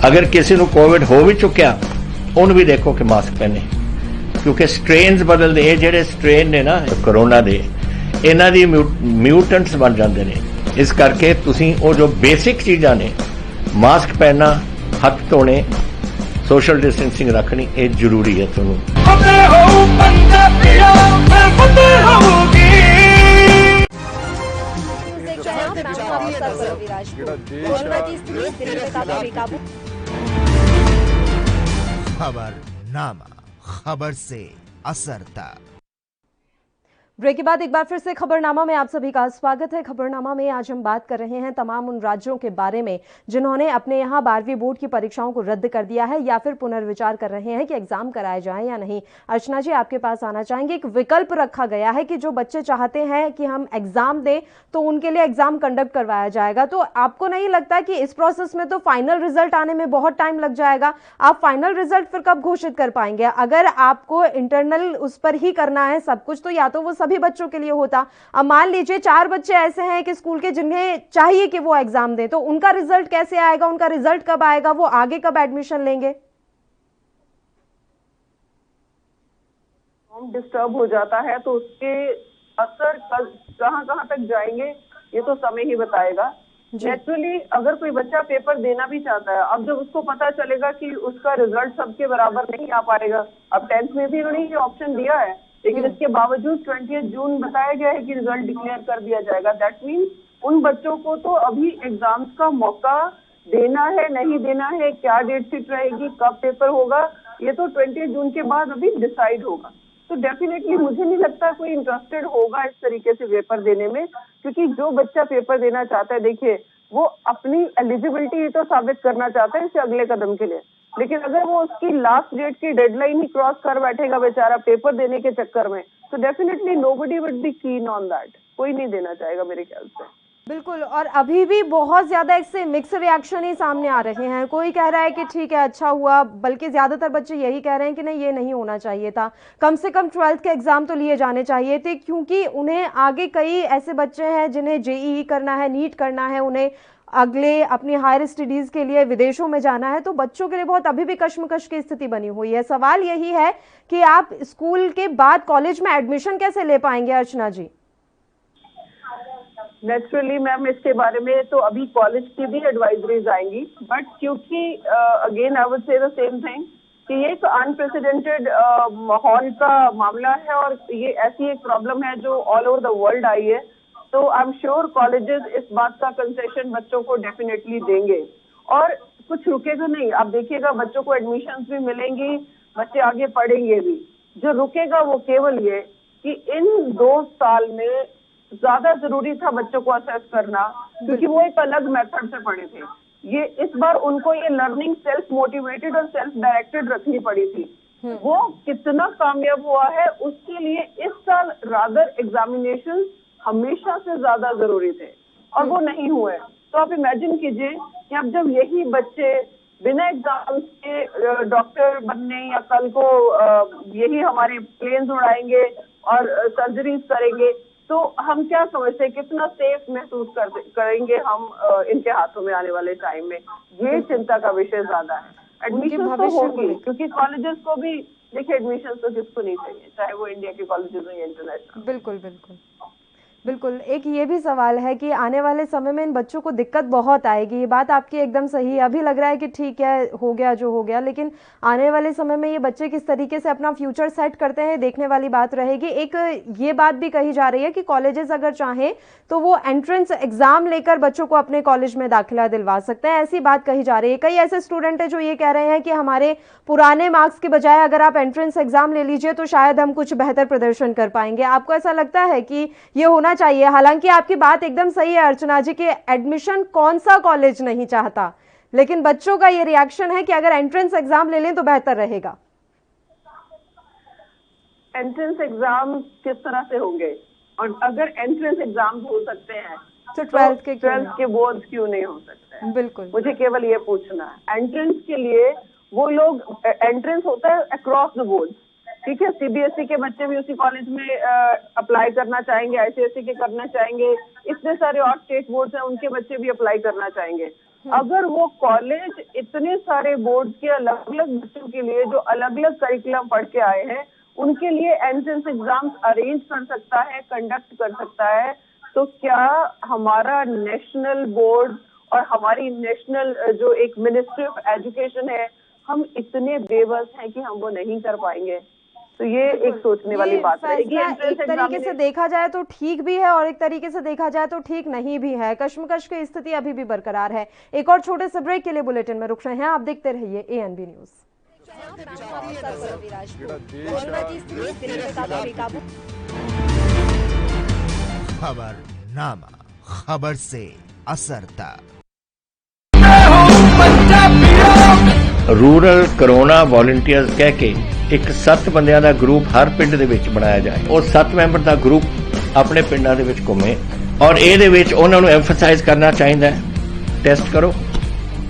A: ਅਗਰ ਕਿਸੇ ਨੂੰ ਕੋਵਿਡ ਹੋ ਵੀ ਚੁੱਕਿਆ, ਉਹਨੂੰ ਵੀ ਦੇਖੋ ਕਿ ਮਾਸਕ ਪਹਿਨੇ, ਕਿਉਂਕਿ ਸਟ੍ਰੇਨਸ ਬਦਲਦੇ। ਇਹ ਜਿਹੜੇ ਸਟ੍ਰੇਨ ਨੇ ਨਾ ਕੋਰੋਨਾ ਦੇ, ਇਹਨਾਂ ਦੀ ਮਿਊਟੈਂਟਸ ਬਣ ਜਾਂਦੇ ਨੇ। ਇਸ ਕਰਕੇ ਤੁਸੀਂ ਉਹ ਜੋ ਬੇਸਿਕ ਚੀਜ਼ਾਂ ਨੇ, ਮਾਸਕ ਪਹਿਨਣਾ, ਹੱਥ ਧੋਣੇ, सोशल डिस्टेंसिंग रखनी, ये जरूरी है। ਤੁਹਾਨੂੰ
B: खबरनामा, खबर से असर तक।
C: ब्रेक के बाद एक बार फिर से खबरनामा में आप सभी का स्वागत है। खबरनामा में आज हम बात कर रहे हैं तमाम उन राज्यों के बारे में जिन्होंने अपने यहाँ 12वीं बोर्ड की परीक्षाओं को रद्द कर दिया है या फिर पुनर्विचार कर रहे हैं कि एग्जाम कराए जाएं या नहीं। अर्चना जी, आपके पास आना चाहेंगे। एक विकल्प रखा गया है कि जो बच्चे चाहते हैं कि हम एग्जाम दें तो उनके लिए एग्जाम कंडक्ट करवाया जाएगा। तो आपको नहीं लगता कि इस प्रोसेस में तो फाइनल रिजल्ट आने में बहुत टाइम लग जाएगा? आप फाइनल रिजल्ट फिर कब घोषित कर पाएंगे? अगर आपको इंटरनल उस पर ही करना है सब कुछ, तो या तो वो सभी बच्चों के लिए होता। अब मान लीजिए 4 बच्चे ऐसे हैं कि स्कूल के जिन्हें चाहिए कि वो एग्जाम दें, तो उनका रिजल्ट कैसे आएगा? उनका रिजल्ट कब आएगा? वो आगे कब एडमिशन लेंगे?
O: होम डिस्टर्ब हो जाता है तो उसके असर कहाँ कहाँ तक जाएंगे ये तो समय ही बताएगा। नेचुरली अगर कोई बच्चा पेपर देना भी चाहता है, अब जब उसको पता चलेगा कि उसका रिजल्ट सबके बराबर नहीं आ पाएगा, अब 10th में भी उन्होंने ये ऑप्शन दिया है, लेकिन इसके बावजूद 20 जून बताया गया है कि रिजल्ट डिक्लेयर कर दिया जाएगा। दैट मीन्स उन बच्चों को तो अभी एग्जाम्स का मौका देना है, नहीं देना है, क्या डेट शीट रहेगी, कब पेपर होगा, ये तो 20 जून के बाद अभी डिसाइड होगा। तो डेफिनेटली मुझे नहीं लगता कोई इंटरेस्टेड होगा इस तरीके से पेपर देने में, क्योंकि जो बच्चा पेपर देना चाहता है, देखिए वो अपनी एलिजिबिलिटी तो साबित करना चाहता है इससे अगले कदम के लिए, लेकिन अगर वो उसकी लास्ट डेट की डेडलाइन ही क्रॉस कर बैठेगा बेचारा पेपर देने के चक्कर में, तो definitely nobody would be keen on that. कोई नहीं देना चाहेगा मेरे ख्याल से।
C: बिल्कुल, और अभी भी बहुत ज्यादा इससे मिक्स रिएक्शन ही सामने आ रहे हैं। कोई कह रहा है कि ठीक है अच्छा हुआ, बल्कि ज्यादातर बच्चे यही कह रहे हैं कि नहीं ये नहीं होना चाहिए था, कम से कम 12th के एग्जाम तो लिए जाने चाहिए थे, क्योंकि उन्हें आगे कई ऐसे बच्चे हैं जिन्हें जेईई करना है, नीट करना है, उन्हें अगले अपनी हायर स्टडीज के लिए विदेशों में जाना है, तो बच्चों के लिए बहुत अभी भी कश्मकश की स्थिति बनी हुई है। सवाल यही है कि आप स्कूल के बाद कॉलेज में एडमिशन कैसे ले पाएंगे अर्चना जी?
O: नेचुरली मैम इसके बारे में तो अभी कॉलेज की भी एडवाइजरीज आएंगी, बट क्योंकि again I would say the same thing कि ये एक अनप्रेसिडेंटेड माहौल का मामला है और ये ऐसी एक प्रॉब्लम है जो all over the world I है, तो आई एम श्योर कॉलेजेस इस बात का कंसेशन बच्चों को डेफिनेटली देंगे और कुछ रुकेगा नहीं। आप देखिएगा बच्चों को एडमिशंस भी मिलेंगी, बच्चे आगे पढ़ेंगे भी। जो रुकेगा वो केवल ये कि इन 2 साल में ज्यादा जरूरी था बच्चों को असेस करना, क्योंकि वो एक अलग मेथड से पढ़े थे। ये इस बार उनको ये लर्निंग सेल्फ मोटिवेटेड और सेल्फ डायरेक्टेड रखनी पड़ी थी। वो कितना कामयाब हुआ है उसके लिए इस साल रादर एग्जामिनेशन हमेशा से ज्यादा जरूरी थे और वो नहीं हुए। तो आप इमेजिन कीजिए कि अब जब यही बच्चे बिना एग्जाम्स के डॉक्टर बनने या कल को यही हमारे प्लेन्स उड़ाएंगे और सर्जरीज करेंगे, तो हम क्या समझते हैं कितना सेफ महसूस करेंगे हम इनके हाथों में आने वाले टाइम में। ये चिंता का विषय ज्यादा है। एडमिशन तो होगी, क्योंकि कॉलेजेस को भी देखिए एडमिशन तो किसको नहीं चाहिए, चाहे वो इंडिया के कॉलेजेस हो या इंटरनेशनल।
C: बिल्कुल बिल्कुल बिल्कुल। एक ये भी सवाल है कि आने वाले समय में इन बच्चों को दिक्कत बहुत आएगी। ये बात आपकी एकदम सही है। अभी लग रहा है कि ठीक है हो गया जो हो गया, लेकिन आने वाले समय में ये बच्चे किस तरीके से अपना फ्यूचर सेट करते हैं देखने वाली बात रहेगी। एक ये बात भी कही जा रही है कि कॉलेजेस अगर चाहें तो वो एंट्रेंस एग्जाम लेकर बच्चों को अपने कॉलेज में दाखिला दिलवा सकते हैं, ऐसी बात कही जा रही है। कई ऐसे स्टूडेंट हैं जो ये कह रहे हैं कि हमारे पुराने मार्क्स के बजाय अगर आप एंट्रेंस एग्जाम ले लीजिए तो शायद हम कुछ बेहतर प्रदर्शन कर पाएंगे। आपको ऐसा लगता है कि ये होना चाहिए? हालांकि आपकी बात एकदम सही है अर्चना जी कि एडमिशन कौन सा कॉलेज नहीं चाहता, लेकिन बच्चों का ये रिएक्शन है कि अगर एंट्रेंस एग्जाम ले लें तो बेहतर रहेगा।
O: एंट्रेंस एग्जाम किस तरह से होंगे, और अगर एंट्रेंस एग्जाम हो सकते हैं
C: तो 12th
O: के बोर्ड क्यों नहीं हो सकते हैं?
C: बिल्कुल,
O: मुझे केवल ये पूछना है। एंट्रेंस के लिए वो लोग, एंट्रेंस होता है अक्रॉस द बोर्ड, ठीक है। सीबीएसई के बच्चे भी उसी कॉलेज में अप्लाई करना चाहेंगे, आईसीएसई के करना चाहेंगे, इतने सारे और स्टेट बोर्ड्स हैं उनके बच्चे भी अप्लाई करना चाहेंगे। अगर वो कॉलेज इतने सारे बोर्ड के अलग अलग बच्चों के लिए जो अलग अलग करिकुलम पढ़ के आए हैं उनके लिए एंट्रेंस एग्जाम्स अरेंज कर सकता है, कंडक्ट कर सकता है, तो क्या हमारा नेशनल बोर्ड और हमारी नेशनल जो एक मिनिस्ट्री ऑफ एजुकेशन है, हम इतने बेबस हैं कि हम वो नहीं कर पाएंगे? तो ये एक सोचने वाली बात है।
C: एक तरीके से देखा जाए तो ठीक भी है और एक तरीके से देखा जाए तो ठीक नहीं भी है। कश्मकश की स्थिति अभी भी बरकरार है। एक और छोटे से ब्रेक के लिए बुलेटिन में रुक रहे हैं, आप देखते रहिए ANB न्यूज।
B: खबरनामा, खबर से असर तक।
A: रूरल कोरोना वॉलंटियर्स कह के एक 7 ਬੰਦਿਆਂ ਦਾ ਗਰੁੱਪ ਹਰ ਪਿੰਡ ਦੇ ਵਿੱਚ ਬਣਾਇਆ ਜਾਏ। ਉਹ 7 ਮੈਂਬਰ ਦਾ ਗਰੁੱਪ ਆਪਣੇ ਪਿੰਡਾਂ ਦੇ ਵਿੱਚ ਘੁੰਮੇ ਔਰ ਇਹਦੇ ਵਿੱਚ ਉਹਨਾਂ ਨੂੰ ਐਮਫਸਾਈਜ਼ ਕਰਨਾ ਚਾਹੀਦਾ ਹੈ ਟੈਸਟ ਕਰੋ,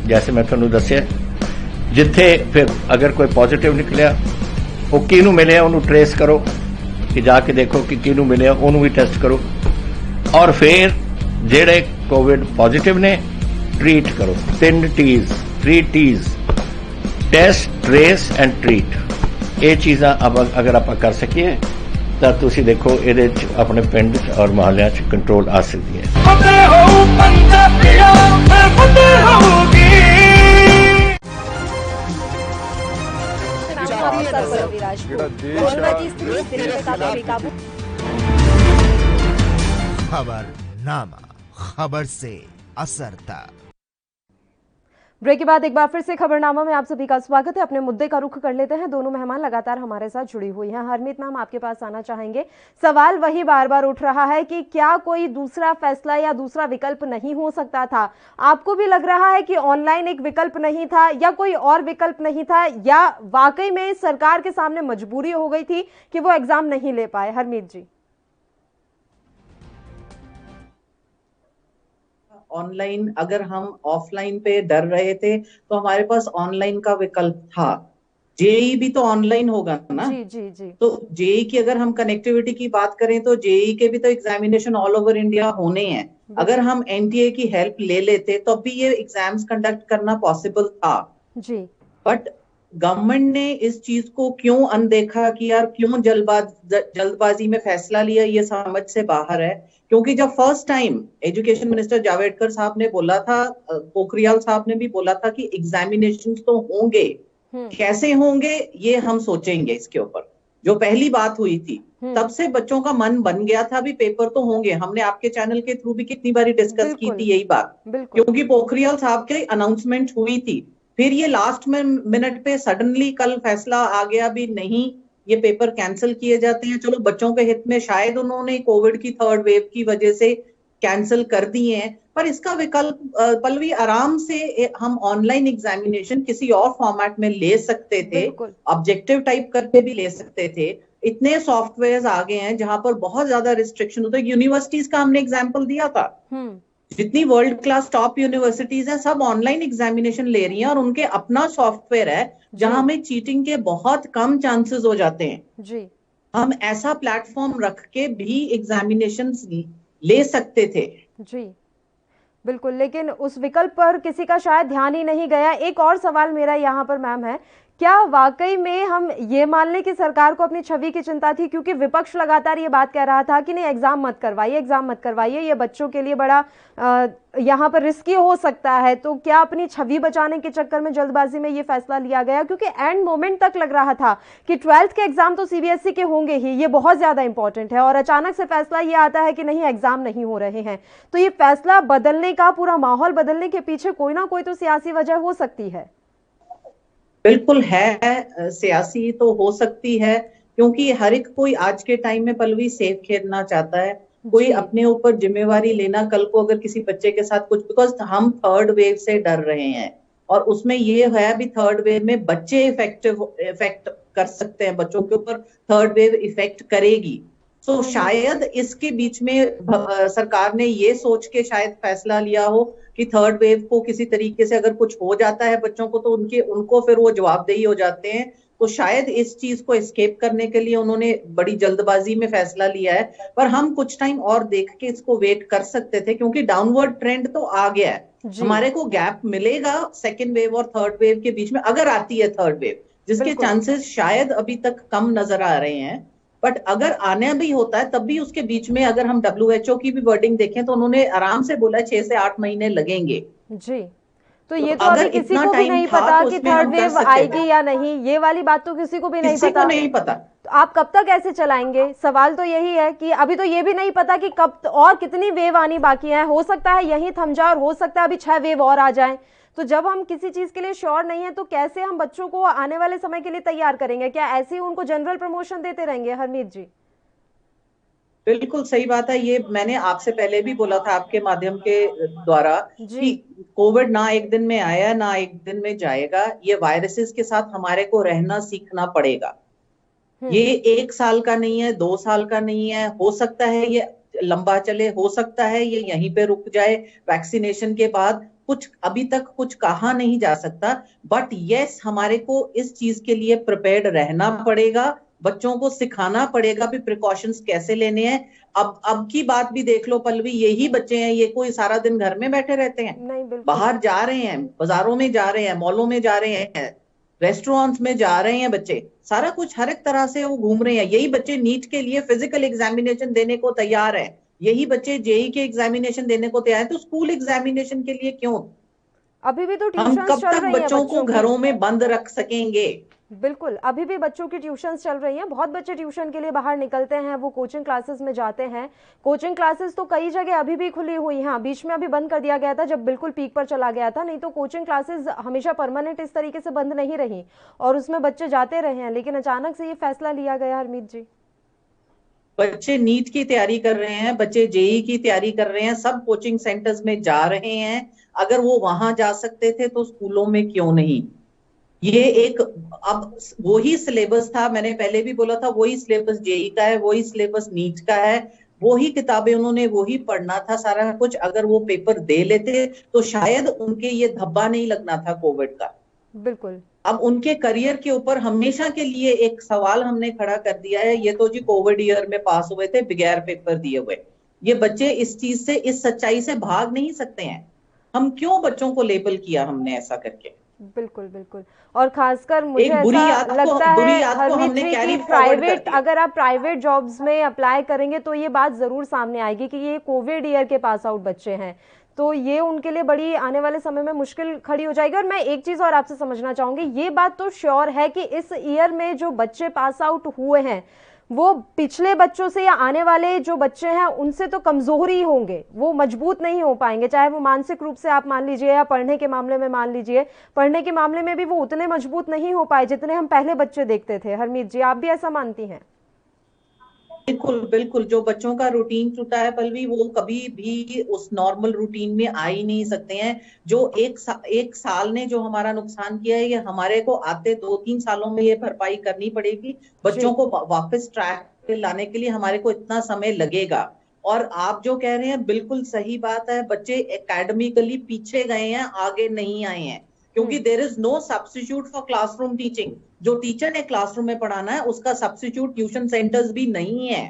A: ਜੈਸੇ ਮੈਂ ਤੁਹਾਨੂੰ ਦੱਸਿਆ। ਜਿੱਥੇ ਫਿਰ ਅਗਰ ਕੋਈ ਪੋਜ਼ਿਟਿਵ ਨਿਕਲਿਆ ਉਹ ਕਿਹਨੂੰ ਮਿਲਿਆ ਉਹਨੂੰ ਟ੍ਰੇਸ ਕਰੋ, ਕਿ ਜਾ ਕੇ ਦੇਖੋ ਕਿ ਕਿਹਨੂੰ ਮਿਲਿਆ ਉਹਨੂੰ ਵੀ ਟੈਸਟ ਕਰੋ ਔਰ ਫਿਰ ਜਿਹੜੇ ਕੋਵਿਡ ਪੋਜ਼ਿਟਿਵ ਨੇ ट्रीट करो। 3 T's, 3 T's, test, trace and treat. ਇਹ ਚੀਜ਼ਾਂ ਅਗਰ ਆਪਾਂ ਕਰ ਸਕੀਏ ਤਾਂ ਤੁਸੀਂ ਦੇਖੋ ਇਹਦੇ ਚ ਆਪਣੇ ਪਿੰਡ ਔਰ ਮੁਹੱਲਿਆਂ ਚ ਕੰਟਰੋਲ ਆ ਸਕਦੀ ਹੈ।
B: खबरनामा, खबर से असर तक।
C: ब्रेक के बाद एक बार फिर से खबरनामा में आप सभी का स्वागत है। अपने मुद्दे का रुख कर लेते हैं। दोनों मेहमान लगातार हमारे साथ जुड़ी हुई हैं। हरमीत मैम, आपके पास आना चाहेंगे। सवाल वही बार बार उठ रहा है कि क्या कोई दूसरा फैसला या दूसरा विकल्प नहीं हो सकता था? आपको भी लग रहा है कि ऑनलाइन एक विकल्प नहीं था या कोई और विकल्प नहीं था, या वाकई में सरकार के सामने मजबूरी हो गई थी कि वो एग्जाम नहीं ले पाए? हरमीत जी।
P: ऑनलाइन, अगर हम ऑफलाइन पे डर रहे थे तो हमारे पास ऑनलाइन का विकल्प था। जेई भी तो ऑनलाइन होगा ना।
C: जी जी जी।
P: तो जेई की अगर हम कनेक्टिविटी की बात करें तो जेई के भी तो एग्जामिनेशन ऑल ओवर इंडिया होने हैं। अगर हम एनटीए की हेल्प ले लेते तो भी ये एग्जाम्स कंडक्ट करना पॉसिबल था
C: जी।
P: बट गवर्नमेंट ने इस चीज को क्यों अनदेखा किया, क्यों जल्दबाजी में फैसला लिया, ये समझ से बाहर है। क्योंकि जब first time education minister Javadekar साहब ने बोला था, पोखरियाल साहब ने भी बोला था कि एग्जामिनेशन तो होंगे, कैसे होंगे ये हम सोचेंगे इसके ऊपर, जो पहली बात हुई थी, तब से बच्चों का मन बन गया था भी पेपर तो होंगे। हमने आपके चैनल के थ्रू भी कितनी बारी डिस्कस की थी यही बात, क्योंकि पोखरियाल साहब की अनाउंसमेंट हुई थी। फिर ये लास्ट में मिनट पे सडनली कल फैसला आ गया भी नहीं, ये पेपर कैंसिल किए जाते हैं। चलो बच्चों के हित में शायद उन्होंने कोविड की थर्ड वेव की वजह से कैंसिल कर दिए हैं, पर इसका विकल्प पल्लवी आराम से हम ऑनलाइन एग्जामिनेशन किसी और फॉर्मेट में ले सकते थे, ऑब्जेक्टिव टाइप करके भी ले सकते थे। इतने सॉफ्टवेयर आ गए हैं जहां पर बहुत ज्यादा रिस्ट्रिक्शन होता है। यूनिवर्सिटीज का हमने एग्जाम्पल दिया था, जितनी वर्ल्ड क्लास टॉप यूनिवर्सिटीज हैं सब ऑनलाइन एग्जामिनेशन ले रही हैं और उनके अपना सॉफ्टवेयर है जहां में चीटिंग के बहुत कम चांसेस हो जाते हैं
C: जी।
P: हम ऐसा प्लेटफॉर्म रख के भी एग्जामिनेशन ले सकते थे
C: जी, बिल्कुल। लेकिन उस विकल्प पर किसी का शायद ध्यान ही नहीं गया। एक और सवाल मेरा यहाँ पर मैम है, क्या वाकई में हम ये मान लें कि सरकार को अपनी छवि की चिंता थी? क्योंकि विपक्ष लगातार ये बात कह रहा था कि नहीं, एग्जाम मत करवाइए, एग्जाम मत करवाइए, ये बच्चों के लिए बड़ा यहाँ पर रिस्की हो सकता है। तो क्या अपनी छवि बचाने के चक्कर में जल्दबाजी में ये फैसला लिया गया? क्योंकि एंड मोमेंट तक लग रहा था कि 12th के एग्जाम तो सीबीएसई के होंगे ही, ये बहुत ज्यादा इंपॉर्टेंट है, और अचानक से फैसला ये आता है कि नहीं, एग्जाम नहीं हो रहे हैं। तो ये फैसला बदलने का, पूरा माहौल बदलने के पीछे कोई ना कोई तो सियासी वजह हो सकती है।
P: बिल्कुल है, सियासी तो हो सकती है, क्योंकि हर एक कोई आज के टाइम में पल्लवी सेफ खेलना चाहता है। कोई अपने ऊपर जिम्मेवारी लेना, कल को अगर किसी बच्चे के साथ कुछ, बिकॉज हम थर्ड वेव से डर रहे हैं और उसमें ये है भी थर्ड वेव में बच्चे इफेक्ट कर सकते हैं, बच्चों के ऊपर थर्ड वेव इफेक्ट करेगी। तो शायद इसके बीच में सरकार ने ये सोच के शायद फैसला लिया हो कि थर्ड वेव को किसी तरीके से अगर कुछ हो जाता है बच्चों को तो उनको फिर वो जवाबदेही हो जाते हैं। तो शायद इस चीज को एस्केप करने के लिए उन्होंने बड़ी जल्दबाजी में फैसला लिया है। पर हम कुछ टाइम और देख के इसको वेट कर सकते थे, क्योंकि डाउनवर्ड ट्रेंड तो आ गया है। हमारे को गैप मिलेगा सेकेंड वेव और थर्ड वेव के बीच में, अगर आती है थर्ड वेव, जिसके चांसेस शायद अभी तक कम नजर आ रहे हैं। बट अगर आने भी होता है तब भी उसके बीच में अगर हम WHO की भी वर्डिंग देखें तो उन्होंने आराम से बोला 6 से 8 महीने लगेंगे
C: जी। तो ये तो अभी किसी को भी नहीं पता कि थर्ड वेव आएगी या नहीं, ये वाली बात तो किसी को भी नहीं पता।
P: नहीं पता।
C: तो आप कब तक ऐसे चलाएंगे? सवाल तो यही है कि अभी तो ये भी नहीं पता कि कब और कितनी वेव आनी बाकी है। हो सकता है यही थम जाए और हो सकता है अभी 6 वेव और आ जाए। तो जब हम किसी चीज के लिए श्योर नहीं है तो कैसे हम बच्चों को आने वाले समय के लिए तैयार करेंगे? क्या ऐसे ही उनको जनरल प्रमोशन देते रहेंगे? हरमीत जी।
P: बिल्कुल सही बात है। ये मैंने आपसे पहले भी बोला था आपके माध्यम के द्वारा कि कोविड ना एक दिन में आया ना एक दिन में जाएगा। ये वायरसेस के साथ हमारे को रहना सीखना पड़ेगा। ये 1 साल का नहीं है, 2 साल का नहीं है। हो सकता है ये लंबा चले, हो सकता है ये यहीं पे रुक जाए वैक्सीनेशन के बाद। कुछ अभी तक कुछ कहा नहीं जा सकता, बट यस हमारे को इस चीज के लिए प्रिपेयर्ड रहना पड़ेगा। बच्चों को सिखाना पड़ेगा भी प्रिकॉशंस कैसे लेने हैं। अब की बात भी देख लो पल्लवी, यही बच्चे हैं, ये कोई सारा दिन घर में बैठे रहते हैं?
C: नहीं,
P: बाहर जा रहे हैं, बाजारों में जा रहे हैं, मॉलों में जा रहे हैं, रेस्टोरेंट्स में जा रहे हैं बच्चे, सारा कुछ हर एक तरह से वो घूम रहे हैं। यही बच्चे नीट के लिए फिजिकल एग्जामिनेशन देने को तैयार है, यही बच्चे जेई के एग्जामिनेशन देने को तैयार है, तो स्कूल एग्जामिनेशन के लिए क्यों?
C: अभी भी तो
P: हम
C: ट्यूशंस
P: कब
C: चल
P: तक
C: रही हैं
P: बच्चों को घरों में बंद रख सकेंगे?
C: बिल्कुल, अभी भी बच्चों की ट्यूशंस चल रही हैं। बहुत बच्चे ट्यूशन के लिए बाहर निकलते हैं, वो कोचिंग क्लासेस में जाते हैं। कोचिंग क्लासेस तो कई जगह अभी भी खुली हुई हैं, बीच में अभी बंद कर दिया गया था जब बिल्कुल पीक पर चला गया था, नहीं तो कोचिंग क्लासेस हमेशा परमानेंट इस तरीके से बंद नहीं रही और उसमें बच्चे जाते रहे हैं। लेकिन अचानक से ये फैसला लिया गया हरमीत जी।
P: बच्चे नीट की तैयारी कर रहे हैं, बच्चे जेई की तैयारी कर रहे हैं, सब कोचिंग सेंटर्स में जा रहे हैं। अगर वो वहां जा सकते थे तो स्कूलों में क्यों नहीं? ये एक अब वही सिलेबस था, मैंने पहले भी बोला था, वही सिलेबस जेई का है, वही सिलेबस नीट का है, वही किताबें उन्होंने वही पढ़ना था सारा कुछ। अगर वो पेपर दे लेते तो शायद उनके ये धब्बा नहीं लगना था कोविड का।
C: बिल्कुल।
P: अब उनके करियर के ऊपर हमेशा के लिए एक सवाल हमने खड़ा कर दिया है। ये तो जी कोविड ईयर में पास हुए थे बगैर पेपर दिए हुए, ये बच्चे इस चीज से, इस सच्चाई से भाग नहीं सकते हैं। हम क्यों बच्चों को लेबल किया हमने ऐसा करके?
C: बिल्कुल बिल्कुल, और खासकर मुझे ऐसा लगता है हरमीत जी कि प्राइवेट, अगर आप प्राइवेट जॉब्स में अप्लाई करेंगे तो ये बात जरूर सामने आएगी कि ये कोविड ईयर के पास आउट बच्चे हैं, तो ये उनके लिए बड़ी आने वाले समय में मुश्किल खड़ी हो जाएगी। और मैं एक चीज और आपसे समझना चाहूंगी, ये बात तो श्योर है कि इस ईयर में जो बच्चे पास आउट हुए हैं वो पिछले बच्चों से या आने वाले जो बच्चे हैं उनसे तो कमजोर ही होंगे, वो मजबूत नहीं हो पाएंगे, चाहे वो मानसिक रूप से आप मान लीजिए या पढ़ने के मामले में मान लीजिए। पढ़ने के मामले में भी वो उतने मजबूत नहीं हो पाए जितने हम पहले बच्चे देखते थे। हरमीत जी, आप भी ऐसा मानती हैं?
P: बिल्कुल बिल्कुल, जो बच्चों का रूटीन टूटा है पल्लवी, वो कभी भी उस नॉर्मल रूटीन में आ ही नहीं सकते हैं। जो एक साल ने जो हमारा नुकसान किया है, ये हमारे को आते 2-3 सालों में ये भरपाई करनी पड़ेगी। बच्चों को वापस ट्रैक पे लाने के लिए हमारे को इतना समय लगेगा। और आप जो कह रहे हैं बिल्कुल सही बात है, बच्चे एकेडमिकली पीछे गए हैं, आगे नहीं आए हैं, क्योंकि there is no substitute for classroom teaching. जो टीचर ने क्लासरूम में पढ़ाना है उसका सब्स्टिट्यूट ट्यूशन सेंटर्स भी नहीं है।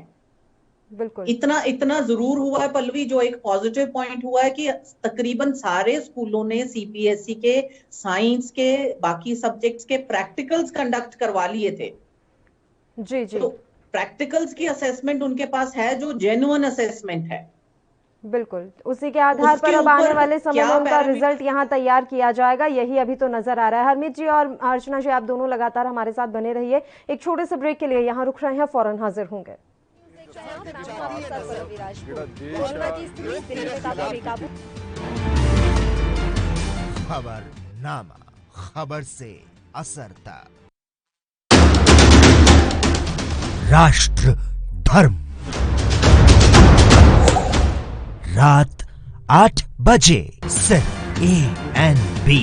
C: बिल्कुल,
P: इतना जरूर हुआ है पल्लवी, जो एक पॉजिटिव पॉइंट हुआ है कि तकरीबन सारे स्कूलों ने सीपीएसई के, साइंस के, बाकी सब्जेक्ट्स के प्रैक्टिकल्स कंडक्ट करवा लिए थे।
C: जी जी,
P: तो प्रैक्टिकल्स की असेसमेंट उनके पास है जो जेन्युइन असेसमेंट है।
C: बिल्कुल, उसी के आधार पर अब आने वाले समय में उनका रिजल्ट यहाँ तैयार किया जाएगा, यही अभी तो नजर आ रहा है। हरमीत जी और अर्चना जी, आप दोनों लगातार हमारे साथ बने रहिए। एक छोटे से ब्रेक के लिए यहाँ रुक रहे हैं, फौरन हाजिर होंगे।
B: खबरनामा, खबर से असर तक। राष्ट्र धर्म, रात 8 बजे सिर्फ ANB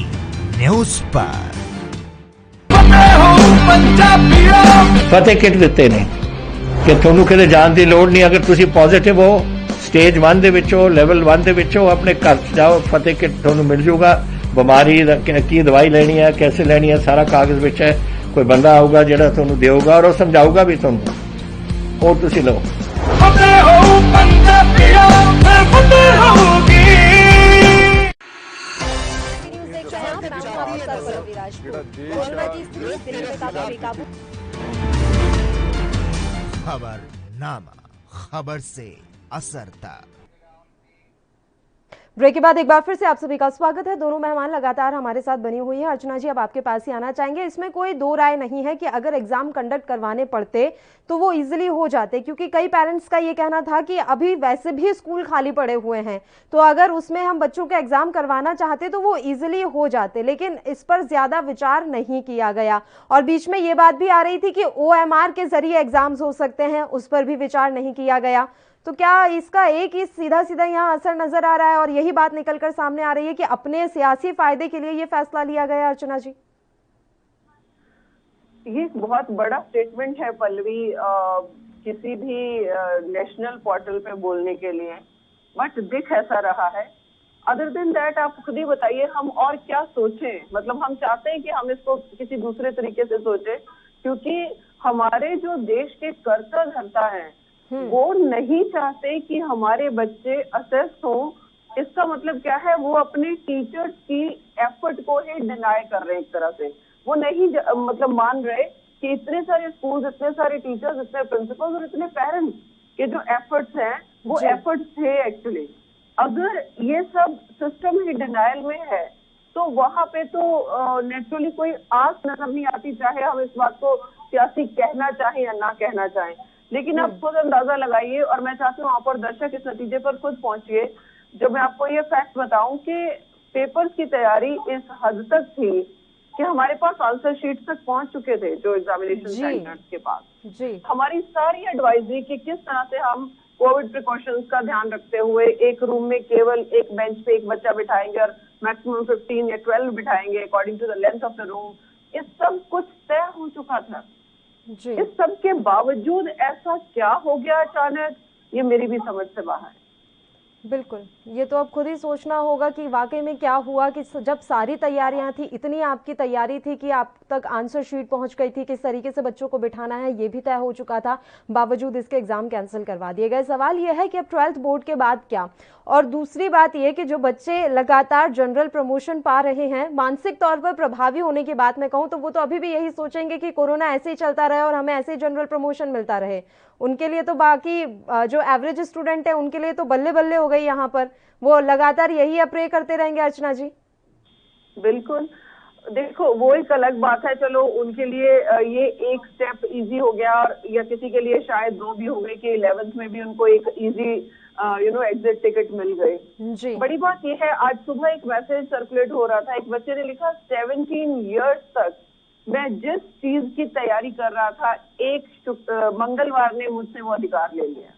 B: न्यूज पर।
A: फतेह किट ਦਿੱਤੇ ਨੇ ਕਿ ਤੁਹਾਨੂੰ ਕਿਤੇ ਜਾਣ ਦੀ ਲੋੜ ਨਹੀਂ। ਅਗਰ ਤੁਸੀਂ ਪੋਜ਼ਿਟਿਵ ਹੋ, ਸਟੇਜ 1 ਦੇ ਵਿੱਚ ਹੋ, ਲੈਵਲ 1 ਦੇ ਵਿੱਚ ਹੋ, ਆਪਣੇ ਘਰ ਜਾਓ, ਫਤਿਹ ਕਿਟ ਤੁਹਾਨੂੰ ਮਿਲ ਜੂਗਾ। ਬਿਮਾਰੀ ਦਾ ਕੀ ਦਵਾਈ ਲੈਣੀ ਹੈ, कैसे ਲੈਣੀ ਹੈ, ਸਾਰਾ ਕਾਗਜ਼ ਵਿੱਚ ਹੈ। ਕੋਈ ਬੰਦਾ ਆਊਗਾ ਜਿਹੜਾ ਤੁਹਾਨੂੰ ਦੇਊਗਾ ਔਰ ਉਹ ਸਮਝਾਊਗਾ ਵੀ ਤੁਹਾਨੂੰ, ਉਹ ਤੁਸੀਂ ਲਓ।
B: खबरनामा, खबर से असर तक।
C: ब्रेक के बाद एक बार फिर से आप सभी का स्वागत है। दोनों मेहमान लगातार हमारे साथ बनी हुई हैं। अर्चना जी, अब आपके पास ही आना चाहेंगे। इसमें कोई दो राय नहीं है कि अगर एग्जाम कंडक्ट करवाने पड़ते तो वो इजीली हो जाते, क्योंकि कई पेरेंट्स का ये कहना था कि अभी वैसे भी स्कूल खाली पड़े हुए हैं, तो अगर उसमें हम बच्चों के एग्जाम करवाना चाहते तो वो इजीली हो जाते, लेकिन इस पर ज्यादा विचार नहीं किया गया। और बीच में ये बात भी आ रही थी कि OMR के जरिए एग्जाम्स हो सकते हैं, उस पर भी विचार नहीं किया गया। तो क्या इसका एक ही सीधा सीधा यहाँ असर नजर आ रहा है और यही बात निकलकर सामने आ रही है कि अपने सियासी फायदे के लिए ये फैसला लिया गया? अर्चना जी,
O: ये एक बहुत बड़ा स्टेटमेंट है पल्लवी, किसी भी नेशनल पोर्टल पे बोलने के लिए, बट दिख ऐसा रहा है। अदर देन दैट आप खुद ही बताइए हम और क्या सोचें। मतलब हम चाहते हैं कि हम इसको किसी दूसरे तरीके से सोचें, क्योंकि हमारे जो देश के कर्ता धर्ता हैं वो नहीं चाहते कि हमारे बच्चे असेस हों। इसका मतलब क्या है, वो अपने टीचर्स की एफर्ट को ही डिनाई कर रहे हैं एक तरह से। वो नहीं मतलब मान रहे कि इतने सारे स्कूल, इतने सारे टीचर्स, इतने प्रिंसिपल्स और इतने पेरेंट्स के जो एफर्ट्स हैं वो एफर्ट्स थे एक्चुअली। अगर ये सब सिस्टम ही डिनायल में है तो वहां पे तो नेचुरली कोई आस नजर नहीं आती, चाहे हम इस बात को सियासी कहना चाहें या ना कहना चाहें। लेकिन आप खुद अंदाजा लगाइए, और मैं चाहती हूँ आप और दर्शक इस नतीजे पर खुद पहुंचिए, जब मैं आपको ये फैक्ट बताऊं कि पेपर्स की तैयारी इस हद तक थी कि हमारे पास आंसर शीट तक पहुंच चुके थे जो एग्जामिनेशन सेंटर्स के पास। हमारी सारी एडवाइजरी कि किस तरह से हम कोविड प्रिकॉशंस का ध्यान रखते हुए एक रूम में केवल एक बेंच पे एक बच्चा बिठाएंगे और मैक्सिमम 15 या 12 बिठाएंगे according to the length of the room, ये सब कुछ तय हो चुका था। इस सब के बावजूद ऐसा क्या हो गया अचानक, ये मेरी भी समझ से बाहर है।
C: बिल्कुल, ये तो अब खुद ही सोचना होगा कि वाकई में क्या हुआ कि जब सारी तैयारियां थी, इतनी आपकी तैयारी थी कि आप तक आंसर शीट पहुंच गई थी, किस तरीके से बच्चों को बिठाना है ये भी तय हो चुका था, बावजूद इसके एग्जाम कैंसिल करवा दिए गए। सवाल ये है कि अब 12th बोर्ड के बाद क्या? और दूसरी बात यह कि जो बच्चे लगातार जनरल प्रमोशन पा रहे हैं, मानसिक तौर पर प्रभावी होने की बात मैं कहूं तो वो तो अभी भी यही सोचेंगे कि कोरोना ऐसे ही चलता रहे और हमें ऐसे ही जनरल प्रमोशन मिलता रहे। उनके लिए तो बाकी जो एवरेज स्टूडेंट है उनके लिए तो बल्ले बल्ले हो गई यहाँ पर, वो लगातार यही अप्रे करते रहेंगे। अर्चना जी
O: बिल्कुल, देखो वो एक अलग बात है, चलो उनके लिए ये एक स्टेप इजी हो गया, और या किसी के लिए शायद 2 भी हो गए कि 11th में भी उनको एक इजी एग्जिट टिकट मिल गई। बड़ी बात ये है, आज सुबह एक मैसेज सर्कुलेट हो रहा था, एक बच्चे ने लिखा 17 इयर्स तक मैं जिस चीज की तैयारी कर रहा था एक मंगलवार ने मुझसे वो अधिकार ले लिया।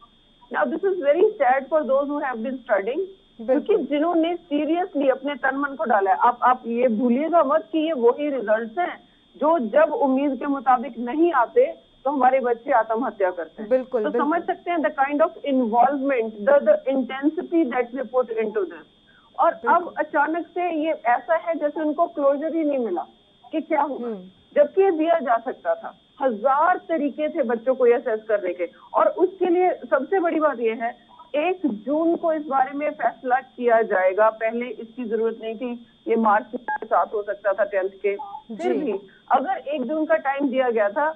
O: Now this is very sad for those who have been studying, क्योंकि जिन्होंने सीरियसली अपने तन मन को डाला है। आप ये भूलिएगा मत कि ये वही रिजल्ट्स हैं जो जब उम्मीद के मुताबिक नहीं आते तो हमारे बच्चे आत्महत्या करते हैं। तो समझ सकते हैं the kind of involvement, the intensity that they put into this. और अब अचानक से ये ऐसा है जैसे उनको क्लोजर ही नहीं मिला कि क्या हुआ, जबकि ये दिया जा सकता था। 1000 तरीके थे बच्चों को असेस करने के, और उसके लिए सबसे बड़ी बात यह है 1 जून को इस बारे में फैसला किया जाएगा। पहले इसकी जरूरत नहीं थी, ये मार्च के साथ हो सकता था 10th के। फिर भी अगर 1 जून का टाइम दिया गया था,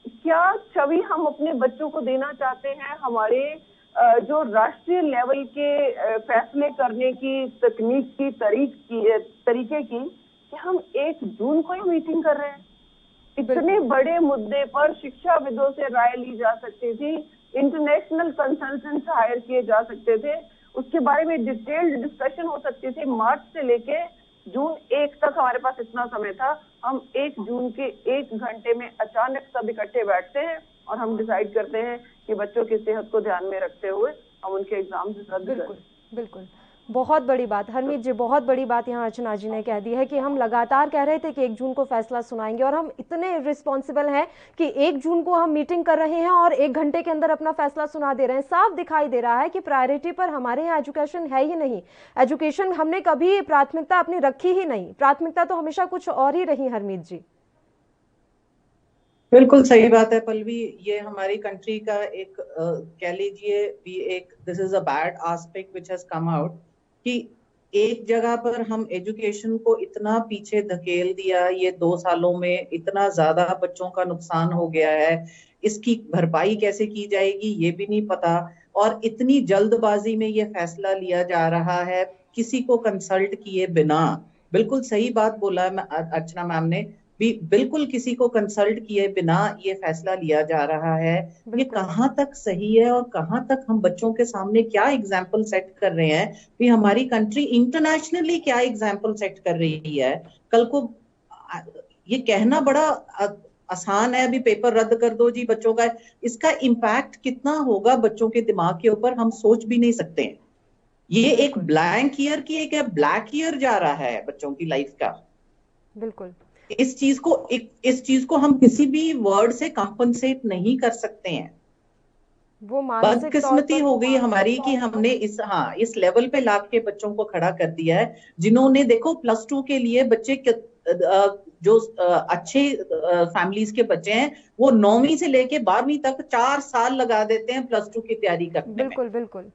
O: क्या छवि हम अपने बच्चों को देना चाहते हैं हमारे जो राष्ट्रीय लेवल के फैसले करने की तकनीक की तरीके की, कि हम 1 जून को ही मीटिंग कर रहे हैं। इतने बड़े मुद्दे पर शिक्षाविदों से राय ली जा सकती थी, इंटरनेशनल कंसल्टेंट्स हायर किए जा सकते थे, उसके बारे में डिटेल्ड डिस्कशन हो सकती थी। मार्च से लेके जून 1 तक हमारे पास इतना समय था। हम 1 जून के 1 घंटे में अचानक सब इकट्ठे बैठते हैं और हम डिसाइड करते हैं कि बच्चों की सेहत को ध्यान में रखते हुए हम उनके एग्जाम रद्द करें।
C: बिल्कुल, बहुत बड़ी बात हरमीत जी, बहुत बड़ी बात यहाँ अर्चना जी ने कह दी है कि हम लगातार कह रहे थे कि 1 जून को फैसला सुनाएंगे, और हम इतने रिस्पॉन्सिबल हैं कि 1 जून को हम मीटिंग कर रहे हैं और 1 घंटे के अंदर अपना फैसला सुना दे रहे हैं। साफ दिखाई दे रहा है कि प्रायोरिटी पर हमारे यहाँ एजुकेशन है ही नहीं। एजुकेशन हमने कभी प्राथमिकता अपनी रखी ही नहीं, प्राथमिकता तो हमेशा कुछ और ही रही। हरमीत जी
P: बिल्कुल सही बात है पल्लवी, ये हमारी कंट्री का एक कह लीजिए भी एक this is a bad aspect which has come out, कि एक जगह पर हम एजुकेशन को इतना पीछे धकेल दिया। ये 2 सालों में इतना ज्यादा बच्चों का नुकसान हो गया है, इसकी भरपाई कैसे की जाएगी ये भी नहीं पता, और इतनी जल्दबाजी में ये फैसला लिया जा रहा है किसी को कंसल्ट किए बिना। बिल्कुल सही बात बोला है अर्चना मैम ने भी, बिल्कुल किसी को कंसल्ट किए बिना ये फैसला लिया जा रहा है। ये कहाँ तक सही है और कहाँ तक हम बच्चों के सामने क्या एग्जाम्पल सेट कर रहे हैं भी, हमारी कंट्री इंटरनेशनली क्या एग्जाम्पल सेट कर रही है। कल को ये कहना बड़ा आसान है अभी पेपर रद्द कर दो जी बच्चों का, इसका इम्पैक्ट कितना होगा बच्चों के दिमाग के ऊपर हम सोच भी नहीं सकते हैं। ये एक ब्लैंक ईयर की एक ब्लैक ईयर जा रहा है बच्चों की लाइफ का।
C: बिल्कुल,
P: इस चीज को हम किसी भी वर्ड से कंपनसेट नहीं कर सकते हैं।
C: वो
P: बदकिस्मती हो गई हमारी कि हमने इस लेवल पे ला के बच्चों को खड़ा कर दिया है, जिन्होंने देखो +2 के लिए बच्चे जो अच्छे फैमिलीज के बच्चे हैं वो 9वीं से लेके 12वीं तक 4 साल लगा देते हैं +2 की तैयारी करने में।
C: बिल्कुल बिल्कुल,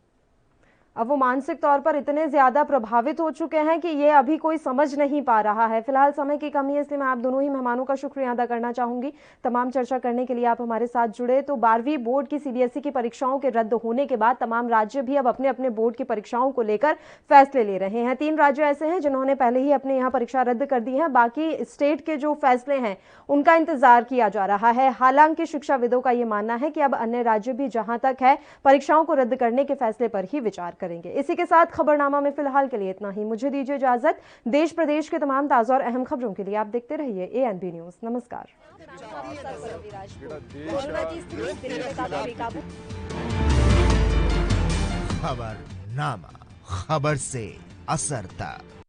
C: अब वो मानसिक तौर पर इतने ज्यादा प्रभावित हो चुके हैं कि ये अभी कोई समझ नहीं पा रहा है। फिलहाल समय की कमी है, इसलिए मैं आप दोनों ही मेहमानों का शुक्रिया अदा करना चाहूंगी। तमाम चर्चा करने के लिए आप हमारे साथ जुड़े। तो 12वीं बोर्ड की सीबीएसई की परीक्षाओं के रद्द होने के बाद तमाम राज्य भी अब अपने अपने बोर्ड की परीक्षाओं को लेकर फैसले ले रहे हैं। 3 राज्य ऐसे हैं जिन्होंने पहले ही अपने यहाँ परीक्षा रद्द कर दी है। बाकी स्टेट के जो फैसले हैं उनका इंतजार किया जा रहा है। हालांकि शिक्षाविदों का यह मानना है कि अब अन्य राज्य भी जहां तक है परीक्षाओं को रद्द करने के फैसले पर ही विचार करेंगे। इसी के साथ खबरनामा में फिलहाल के लिए इतना ही। मुझे दीजिए इजाजत। देश प्रदेश के तमाम ताजा और अहम खबरों के लिए आप देखते रहिए ANB न्यूज। नमस्कार।
B: खबरनामा, खबर से असर तक।